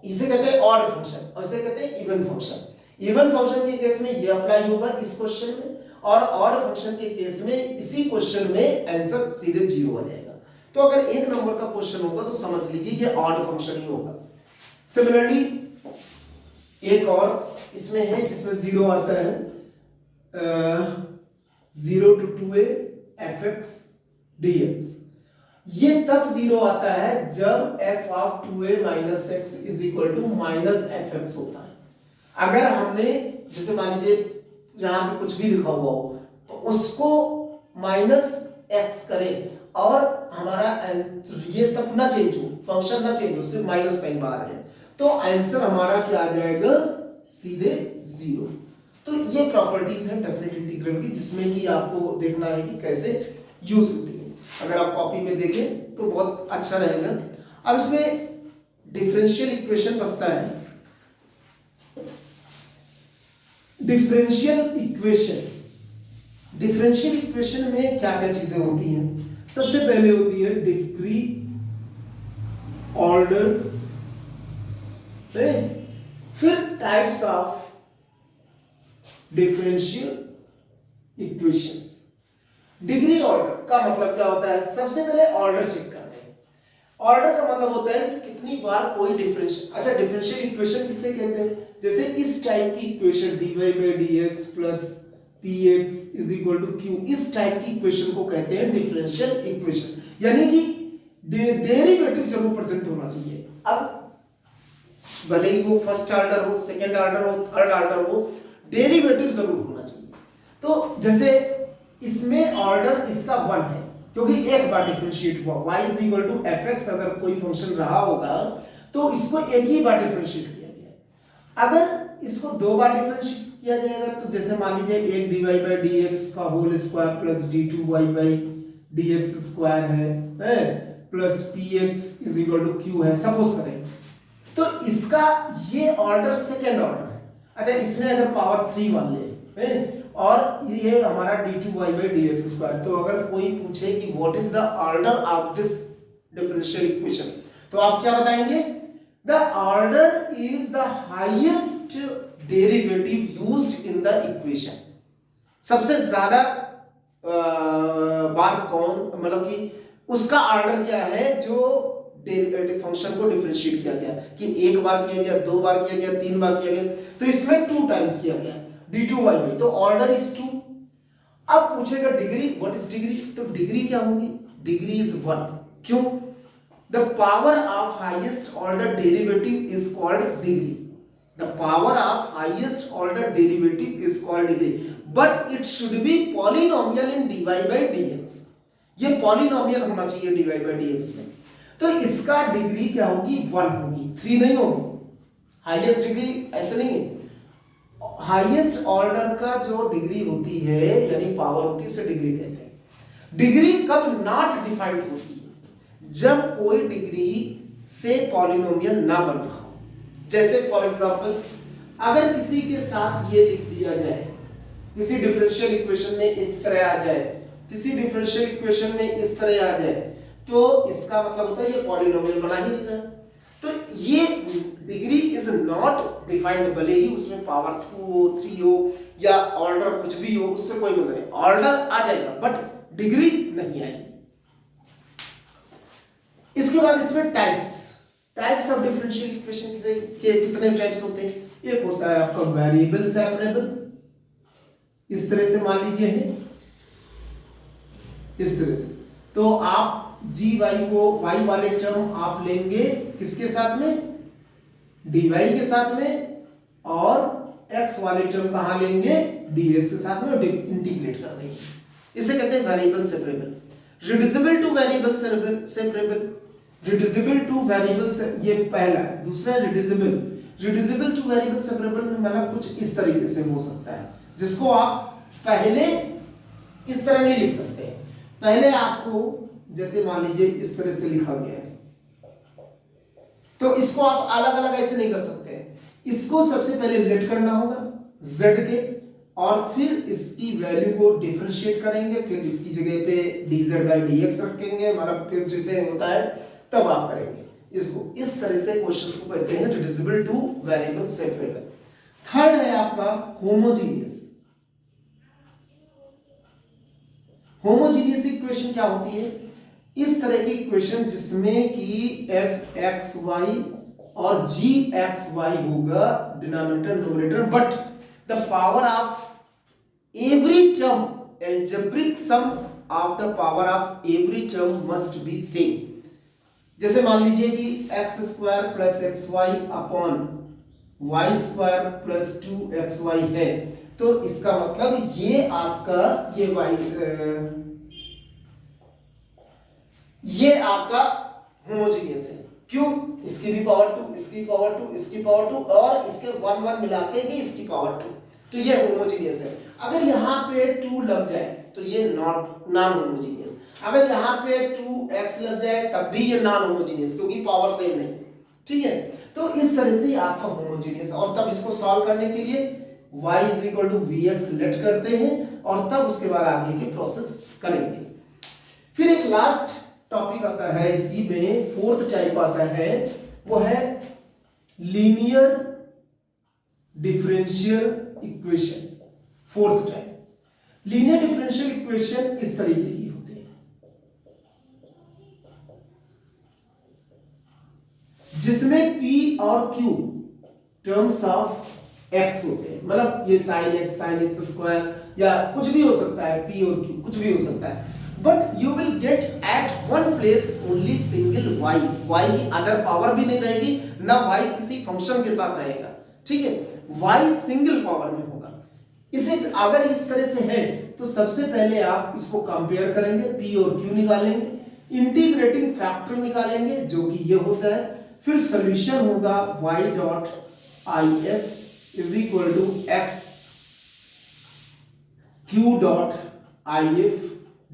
इसे कहते हैं ऑड फंक्शन और इसे कहते हैं इवन फंक्शन। इवन फंक्शन के केस में ये अप्लाई होगा इस क्वेश्चन में, और ऑड फंक्शन के केस में इसी क्वेश्चन में आंसर सीधे 0 आ जाएगा। तो अगर एक नंबर का क्वेश्चन होगा तो समझ लीजिए ये ऑड फंक्शन ही होगा। सिमिलरली एक और इसमें है जिसमें 0 आता है, 0 to 2a fx dx। ये तब 0 आता है जब f of 2a minus X is equal to minus F X होता है। अगर हमने जैसे मान लीजिए जहां पे कुछ भी लिखा हुआ हो, तो उसको माइनस एक्स करें और हमारा ये सब ना चेंज हो, फंक्शन ना चेंज हो, सिर्फ माइनस साइन बाहर आ जाए, तो आंसर हमारा क्या आ जाएगा, सीधे 0। तो ये प्रॉपर्टीज है डेफिनेट इंटीग्रल की, जिसमें कि आपको देखना है कि कैसे यूज होती है। अगर आप कॉपी में देखें तो बहुत अच्छा रहेगा। अब इसमें डिफरेंशियल इक्वेशन बचता है। डिफरेंशियल इक्वेशन में क्या क्या चीजें होती हैं, सबसे पहले होती है डिग्री ऑर्डर, फिर types of differential equations. Degree order का मतलब क्या होता है, सबसे पहले ऑर्डर चेक करते हैं। ऑर्डर का मतलब होता है कि कितनी बार कोई डिफरेंशियल, अच्छा डिफरेंशियल इक्वेशन किसे कहते हैं, जैसे इस टाइप की equation dy by dx plus px is equal to q, इस टाइप की इक्वेशन को कहते हैं डिफरेंशियल इक्वेशन, यानी कि डेरिवेटिव जरूर प्रेजेंट होना चाहिए। अब भले ही वो फर्स्ट ऑर्डर हो, सेकंड ऑर्डर हो, थर्ड ऑर्डर हो, डेरिवेटिव जरूर होना चाहिए। तो जैसे इसमें ऑर्डर इसका 1 है क्योंकि एक बार डिफरेंशिएट हुआ, y is equal to fx अगर कोई फंक्शन रहा होगा तो इसको एक ही बार डिफरेंशिएट किया गया। अगर इसको 2 बार डिफरेंशिएट किया जाएगा तो जैसे मान लीजिए एक dy by dx का whole square plus d2y by dx square है plus px is equal to q है, सपोज करें। तो इसका ये ऑर्डर सेकेंड ऑर्डर है। अच्छा, इसमें अगर पावर 3 मान ले और ये हमारा d2y/dx², तो अगर कोई पूछे कि what is the order of this differential equation, तो आप क्या बताएंगे? The order is the highest derivative used in the equation. सबसे ज्यादा बार कौन, मतलब कि उसका ऑर्डर क्या है जो फंक्शन को डिफरेंशिएट किया गया, कि एक बार किया गया, दो बार किया गया, तीन बार किया गया, तो इसमें 2 टाइम्स किया गया d2y में, तो ऑर्डर इज 2। अब पूछेगा डिग्री, व्हाट इज डिग्री? तो डिग्री क्या होगी? Degree is 1। क्यों? The power of highest order derivative is called degree. The power of highest order derivative is called degree, but it should be polynomial in dy/dx। ये polynomial होना चाहिए dy/dx में। तो इसका डिग्री क्या होगी? 1 होगी, 3 नहीं होगी। हाईएस्ट डिग्री ऐसे नहीं है, हाईएस्ट ऑर्डर का जो डिग्री होती है यानी पावर होती है उसे डिग्री कहते हैं। डिग्री कब नॉट डिफाइंड होती है? जब कोई डिग्री से पॉलिनोमियल ना बन रहा हो। जैसे फॉर एग्जांपल, अगर किसी के साथ ये लिख दिया जाए, किसी डिफरेंशियल इक्वेशन में इस तरह आ जाए, किसी डिफरेंशियल इक्वेशन में इस तरह आ जाए, तो इसका मतलब होता है ये पॉलिनोमियल बना ही नहीं रहा। तो ये डिग्री इज नॉट डिफाइंड, भले ही उसमें पावर 2 हो, 3 हो या ऑर्डर कुछ भी हो, उससे कोई मतलब नहीं। ऑर्डर आ जाएगा बट डिग्री नहीं आएगी। इसके बाद इसमें टाइप्स ऑफ डिफरेंशियल इक्वेशन के कितने टाइप्स होते हैं? एक होता है आपका वेरिएबल सेपरेबल, इस तरह से मान लीजिए है, इस तरह से। तो आप gy को y वाले टर्म आप लेंगे किसके साथ में? dy के साथ में, और x वाले टर्म कहां लेंगे? dx के साथ में, और इंटीग्रेट कर देंगे। इसे कहते हैं variable separable. Reducible two variable separable, reducible two variable से, ये पहला है। दूसरा रिड्यूसिबल टू वेरिएबल सेपरेबल में मतलब कुछ इस तरीके से हो सकता है, जिसको आप पहले इस तरह नहीं लिख सकते। पहले आपको जैसे मान लीजिए इस तरह से लिखा गया है, तो इसको आप अलग अलग ऐसे नहीं कर सकते। इसको सबसे पहले लेट करना होगा z के, और फिर इसकी वैल्यू को डिफरेंशिएट करेंगे, फिर इसकी जगह पे dz/dx रखेंगे, मतलब फिर जैसे होता है तब आप करेंगे इसको। इस तरह से क्वेश्चंस को कहते हैं reducible two variable separable. Third है आपका होमोजीनियस। होमोजीनियस इक्वेशन क्या होती है? इस तरह की इक्वेशन जिसमें कि f(x,y) और g(x,y) होगा denominator numerator, but the power of every term, algebraic sum of the power of every term must be same। जैसे मान लीजिए कि x² plus xy upon y² plus 2xy है, तो इसका मतलब ये आपका ये आपका होमोजीनियस है। क्यों? इसकी भी पावर 2, इसकी पावर 2, इसकी पावर 2 और इसके 1 1 मिलाते ही इसकी पावर 2, तो ये होमोजीनियस है। अगर यहाँ पे 2 लग जाए तो ये नॉन होमोजीनियस। अगर यहाँ पे 2x लग जाए तब भी ये नॉन होमोजीनियस, क्योंकि पावर सेम नहीं। ठीक है, तो इस तरह से आपका होमोजीनियस। और तब इसको सॉल्व करने के लिए y vx लेट करते हैं और तब उसके बाद आगे की प्रोसेस करेंगे। फिर एक लास्ट टॉपिक आता है इसी में, फोर्थ टाइप आता है, वो है linear differential equation. Fourth type linear differential equation इस तरीके की होती है, जिसमें p और q टर्म्स ऑफ x होते हैं। मतलब ये sin x स्क्वायर या कुछ भी हो सकता है, p और q कुछ भी हो सकता है, but you will get at one place only single y की अदर पावर भी नहीं रहेगी, ना y किसी फंक्शन के साथ रहेगा। ठीक है, y सिंगल पावर में होगा। इसे अगर इस तरह से है तो सबसे पहले आप इसको कंपेयर करेंगे, p और q निकालेंगे, इंटीग्रेटिंग फैक्टर निकालेंगे जो कि ये होता है, फिर सॉल्यूशन होगा y dot if is equal to f q dot if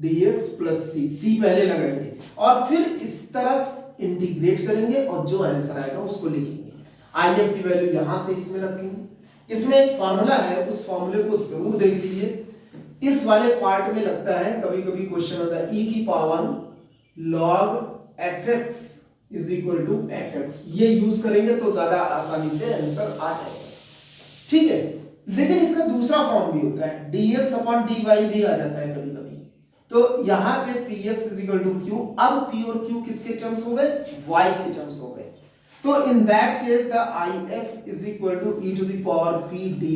dx plus c पहले लगाएंगे और फिर इस तरफ इंटीग्रेट करेंगे और जो आंसर आएगा उसको लिखेंगे। IF की वैल्यू यहां से इसमें रखेंगे। इसमें एक फॉर्मूला है, उस फॉर्मूले को जरूर देख लीजिए। इस वाले पार्ट में लगता है कभी कभी क्वेश्चन होता है e की power log fx is equal to fx, ये यूज करेंगे तो ज्यादा आसानी से आंसर आ जाएगा, ठीक है। लेकिन इसका दूसरा फॉर्म भी होता है, dx अपॉन dy भी आ जाता है कभी कभी। तो यहाँ पे px is equal to q, अब p और q किसके टर्म्स हो गए, y के टर्म्स हो गए। तो in that case the if is equal to e to the power p dy,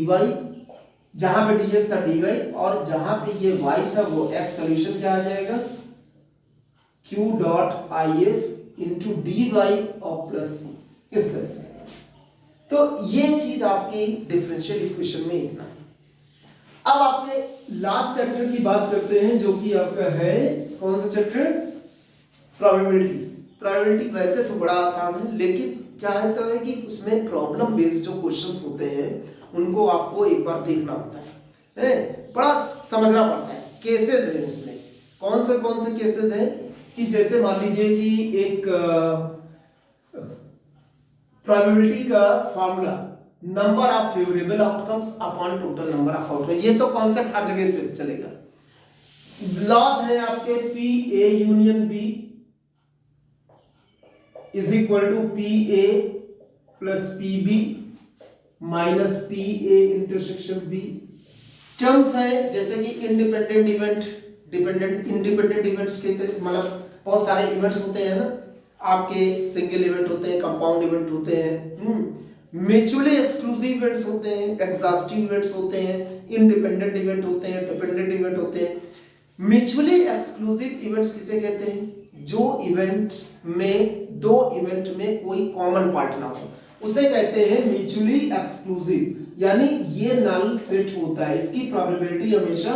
जहां पे dx था dy, और जहां पे ये y था वो x, सॉल्यूशन क्या आ जाएगा, q dot if into dy और प्लस c, इस तरह से। तो ये चीज आपकी डिफरेंशियल इक्वेशन में इतना है। अब आपके लास्ट चैप्टर की बात करते हैं, जो कि आपका है कौन सा चैप्टर, प्रोबेबिलिटी। प्रोबेबिलिटी वैसे तो बड़ा आसान है, लेकिन क्या होता है कि उसमें प्रॉब्लम बेस्ड जो क्वेश्चंस होते हैं उनको आपको एक बार देखना होता है, बड़ा समझना पड़ता है। केसेस हैं उसमें, कौन से केसेस हैं कि जैसे मान लीजिए कि एक प्रोबेबिलिटी का formula number of favourable outcomes upon total number of outcomes, ये तो कॉन्सेप्ट हर जगह पे चलेगा। लॉज है आपके P A union B is equal to P A plus P B minus P A intersection B. Terms है जैसे कि इंडिपेंडेंट इवेंट, इंडिपेंडेंट इवेंट्स के मतलब बहुत सारे इवेंट्स होते हैं ना आपके, सिंगल इवेंट होते हैं, कंपाउंड इवेंट होते हैं, म्यूचुअली एक्सक्लूसिव इवेंट्स होते हैं, एग्जॉस्टिव इवेंट्स होते हैं, इंडिपेंडेंट इवेंट होते हैं, डिपेंडेंट इवेंट होते हैं। म्यूचुअली एक्सक्लूसिव इवेंट्स किसे कहते हैं, जो इवेंट में दो इवेंट में कोई कॉमन पार्ट ना हो, उसे कहते हैं म्यूचुअली एक्सक्लूसिव, यानी ये नल सेट होता है, इसकी प्रोबेबिलिटी हमेशा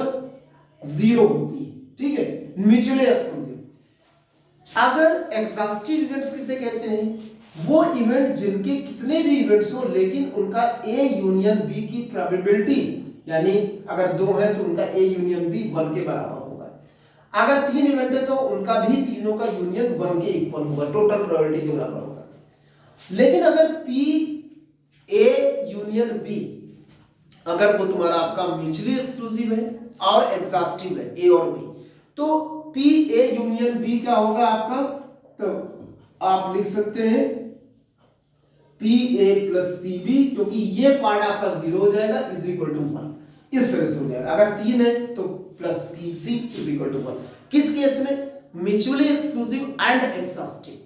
0 होती है, ठीक है, म्यूचुअली एक्सक्लूसिव। अगर एग्जॉस्टिव इवेंट्स किसे कहते हैं, वो इवेंट जिनके कितने भी इवेंट्स हो लेकिन उनका ए यूनियन बी की प्रोबेबिलिटी, यानी अगर 2 है तो उनका ए यूनियन बी 1 के बराबर होगा। अगर 3 इवेंट है तो उनका भी तीनों का यूनियन 1 के इक्वल होगा, टोटल प्रोबेबिलिटी के बराबर होगा। लेकिन अगर पी ए यूनियन बी, अगर वो तुम्हारा आपका म्यूचुअली एक्सक्लूसिव है और एग्जॉस्टिव है ए और बी, तो पी ए यूनियन बी क्या होगा आपका, तो आप लिख सकते हैं P A plus P B, क्योंकि ये पार्ट आपका 0 हो जाएगा, इज इक्वल टू 1, इस तरह से हो जाएगा। अगर 3 है तो plus P C is equal to 1। किस केस में, mutually exclusive and exhaustive.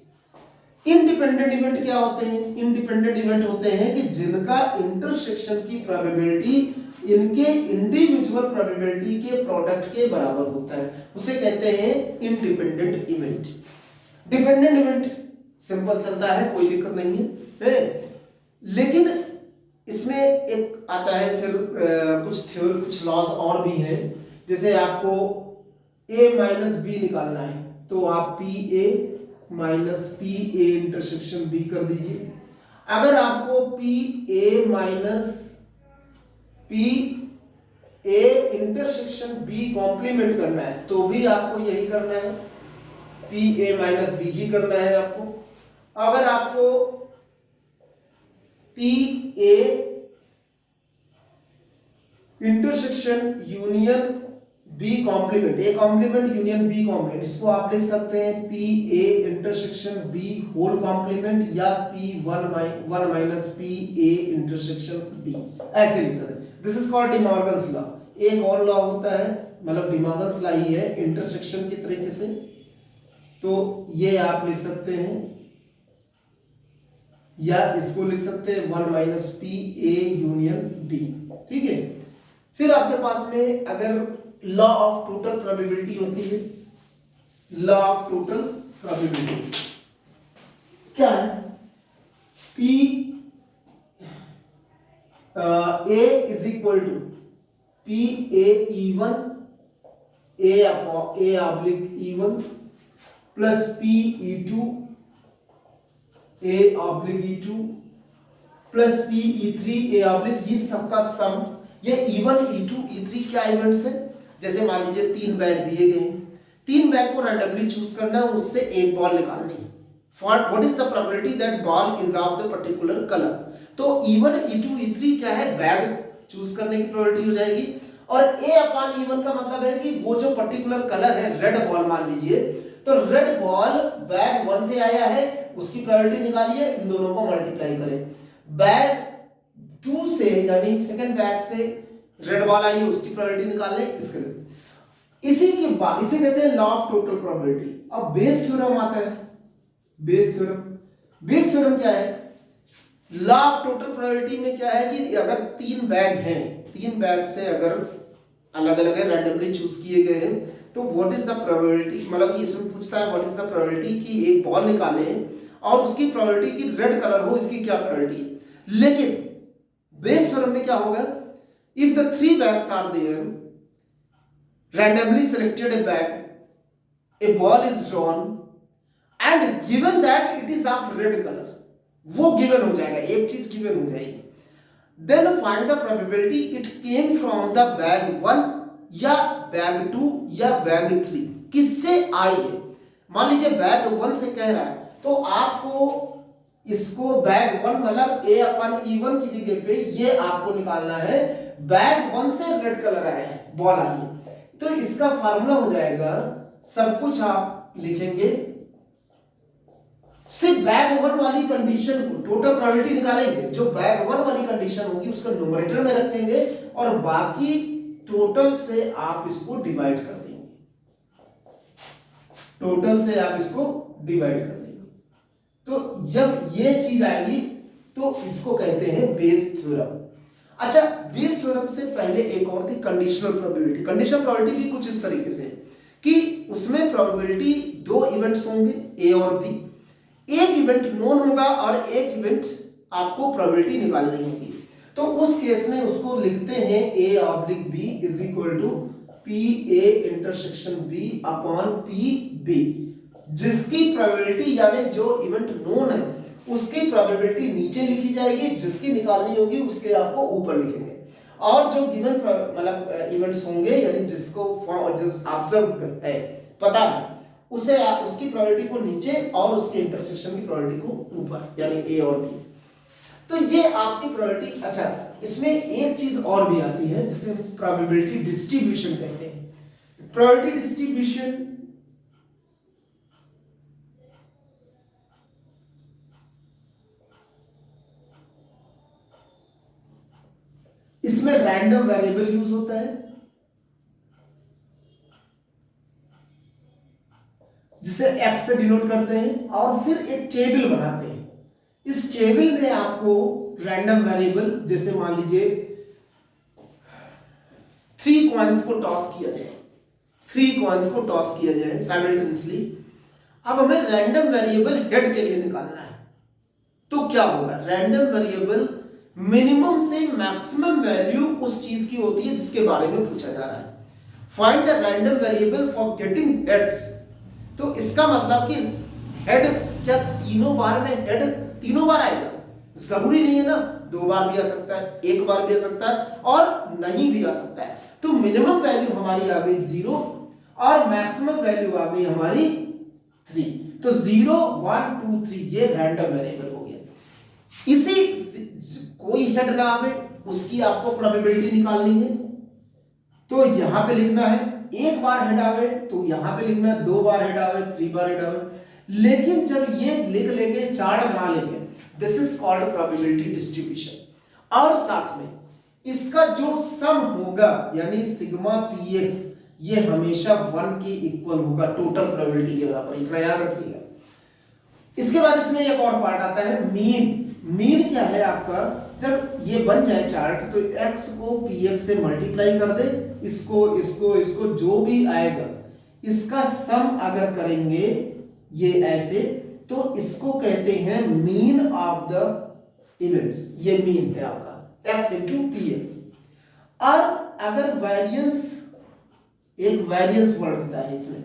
Independent event क्या होते हैं, इंडिपेंडेंट इवेंट होते हैं कि जिनका इंटरसेक्शन की प्रोबेबिलिटी इनके इंडिविजुअल प्रोबेबिलिटी के प्रोडक्ट के बराबर होता है, उसे कहते हैं independent event. Dependent event simple चलता है, कोई दिक्कत नहीं है, लेकिन इसमें एक आता है फिर कुछ थ्योरी, कुछ लॉज और भी हैं। जैसे आपको a माइनस बी निकालना है तो आप P A minus P A intersection B कर दीजिए। अगर आपको P A minus P A intersection B complement करना है तो भी आपको यही करना है, पी ए माइनस बी ही करना है आपको। अगर आपको P A intersection union B complement, A complement union B complement, इसको आप लिख सकते हैं P A intersection B whole complement या P one minus P A intersection B, ऐसे लिख सकते हैं। This is called De Morgan's law. एक और लॉ होता है, मतलब डिमॉर्गन्स लॉ ही है इंटरसेक्शन की तरीके से, तो ये आप लिख सकते हैं या इसको लिख सकते हैं 1 minus P A union B, ठीक है। फिर आपके पास में अगर लॉ ऑफ टोटल प्रोबेबिलिटी होती है, लॉ ऑफ टोटल प्रोबेबिलिटी क्या है, P A is equal to P A E one A oblique E one plus P E two A oblique E two plus P E three A oblique, ये सबका सम। ये E1 E2 E3 क्या events है, जैसे मान लीजिए 3 बैग दिए गए हैं, 3 बैग को रैंडमली चूज करना है, उससे एक बॉल निकालनी है। What is the probability that ball is of the particular colour. तो E1 E2 E3 क्या है, बैग चूज करने की प्रोबेबिलिटी हो जाएगी, और A/E1 का मतलब है कि वो जो पर्टिकुलर कलर है, रेड बॉल मान लीजिए, तो रेड बॉल बैग 1 से आया है, उसकी प्रोबेबिलिटी निकालिए, इन दोनों को मल्टीप्लाई करें। बैग 2 से यानी सेकंड बैग से रेड बॉल आई है, उसकी प्रोबेबिलिटी निकाल लें इसके लिए। इसी के बाद इसे कहते हैं लॉ ऑफ टोटल प्रोबेबिलिटी। अब बेस थ्योरम आता है। बेस थ्योरम क्या है? लॉ ऑफ टोटल प्रोबेबिलिटी में क्या है कि अगर 3 बैग हैं, 3 बैग से अगर अलग अलग है, रैंडमली चूज किए गए हैं, तो व्हाट इज द प्रोबेबिलिटी, मतलब कि इसमें पूछता है व्हाट इज द प्रोबेबिलिटी कि एक बॉल निकाले और उसकी प्रोबेबिलिटी कि रेड कलर हो, इसकी क्या प्रोबेबिलिटी है। लेकिन बेस थ्योरम में क्या होगा, if the 3 bags are there, randomly selected a bag, a ball is drawn and given that it is of red color, वो given हो जाएगा, एक चीज given हो जाएगी, then find the probability it came from the bag 1 या bag 2 या bag 3, किससे आई है। मान लीजिए बैग 1 से कह रहा है, तो आपको इसको बैग 1 मतलब A/E1 की जगह पे ये आपको निकालना है, बैग 1 से रेड कलर आया है, बॉल आई है, तो इसका फार्मूला हो जाएगा, सब कुछ आप लिखेंगे, सिर्फ बैग 1 वाली कंडीशन को टोटल प्रोबेबिलिटी निकालेंगे, जो बैग 1 वाली कंडीशन होगी उसको न्यूमरेटर में रखेंगे और बाकी टोटल से आप इसको डिवाइड कर देंगे, टोटल से आप इसको डिवाइड कर देंगे। तो जब ये चीज आएगी तो इसको कहते हैं बेस थ्योरम। अच्छा, बेस थ्योरम से पहले एक और थी कंडीशनल प्रोबेबिलिटी। कंडीशनल प्रोबेबिलिटी भी कुछ इस तरीके से कि उसमें प्रोबेबिलिटी 2 इवेंट्स होंगे, ए और बी, एक इवेंट नोन होगा और एक इवेंट आपको प्रोबेबिलिटी निकालनी होगी। तो उस केस में उसको लिखते हैं A/B is equal to PA intersection B upon PB, जिसकी प्रोबेबिलिटी यानी जो इवेंट नोन है उसकी प्रोबेबिलिटी नीचे लिखी जाएगी, जिसकी निकालनी होगी उसके आपको ऊपर लिखेंगे, और जो गिवन मतलब इवेंट्स होंगे यानी जिसको ऑब्जर्व है पता है उसे उसकी प्रोबेबिलिटी को नीचे और उसके इंटरसेक्शन की प्रोबेबिलिटी को ऊपर, यानी ए और बी। तो ये आपकी प्रोबेबिलिटी। अच्छा, इसमें एक चीज और भी आती है जिसे प्रोबेबिलिटी डिस्ट्रीब्यूशन कहते हैं। प्रोबेबिलिटी डिस्ट्रीब्यूशन इसमें रैंडम वेरिएबल यूज होता है जिसे x से डिनोट करते हैं, और फिर एक टेबल बनाते हैं। इस टेबल में आपको रैंडम वेरिएबल, जैसे मान लीजिए 3 कॉइन्स को टॉस किया जाए, 3 कॉइन्स को टॉस किया जाए साइमल्टेनियसली। अब हमें रैंडम वेरिएबल हेड के लिए निकालना है, तो क्या होगा, रैंडम वेरिएबल मिनिमम से मैक्सिमम वैल्यू उस चीज की होती है जिसके बारे में पूछा जा रहा है। Find the random variable for getting heads. तो इसका मतलब कि हेड क्या तीनों बार में हेड तीनों बार आएगा, जरूरी नहीं है ना, 2 बार भी आ सकता है, 1 बार भी आ सकता है और नहीं भी आ सकता है। तो मिनिमम वैल्यू हमारी आ गई 0 और मैक्सिमम वैल्यू आ गई हमारी 3। तो 0 1 2 3 ये रैंडम वेरिएबल हो गया। इसी कोई हेड ना आवे उसकी आपको प्रोबेबिलिटी निकालनी है, तो यहां पे लिखना है, 1 बार हेड आवे तो यहां पे लिखना है, 2 बार हेड आवे, 3 बार हेड आवे। लेकिन जब ये लिख लेंगे, चार्ट बना लेंगे, this is called probability distribution. और साथ में इसका जो सम होगा यानी सिग्मा px ये हमेशा 1 के इक्वल होगा टोटल प्रोबेबिलिटी के बराबर, इतना याद रखिएगा। इसके बाद इसमें एक और पार्ट आता है मीन। मीन क्या है आपका, जब ये बन जाए चार्ट तो x को px से मल्टीप्लाई कर दे, इसको जो भी आएगा इसका सम अगर करेंगे ये ऐसे, तो इसको कहते हैं मीन ऑफ द इवेंट्स। ये मीन है आपका x into px। और अगर वेरिएंस, एक वेरिएंस वर्ड होता है इसमें,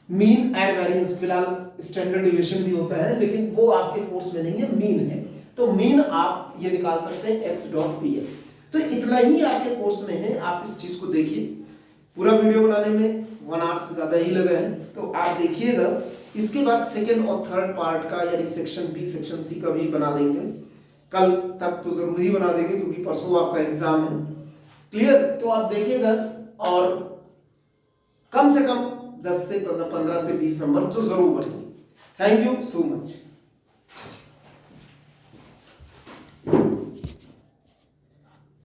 मीन एंड वेरिएंस, फिलहाल स्टैंडर्ड डिविएशन भी होता है लेकिन वो आपके कोर्स में नहीं है, मीन है। तो मीन आप ये निकाल सकते हैं x.pf। तो इतना ही आपके कोर्स में है, आप इस चीज को देखिए। पूरा वीडियो बनाने में 1 आवर से ज्यादा ही लगा है। तो आप देखिएगा इसके बाद सेकंड और थर्ड पार्ट का यानी सेक्शन बी सेक्शन सी का भी बना देंगे, कल तक तो जरूर ही बना देंगे क्योंकि परसों आपका एग्जाम है। क्लियर? तो आप देखिएगा और कम से कम 10 से 15 से 20 नंबर तो जरूर बढ़ेंगे। Thank you so much.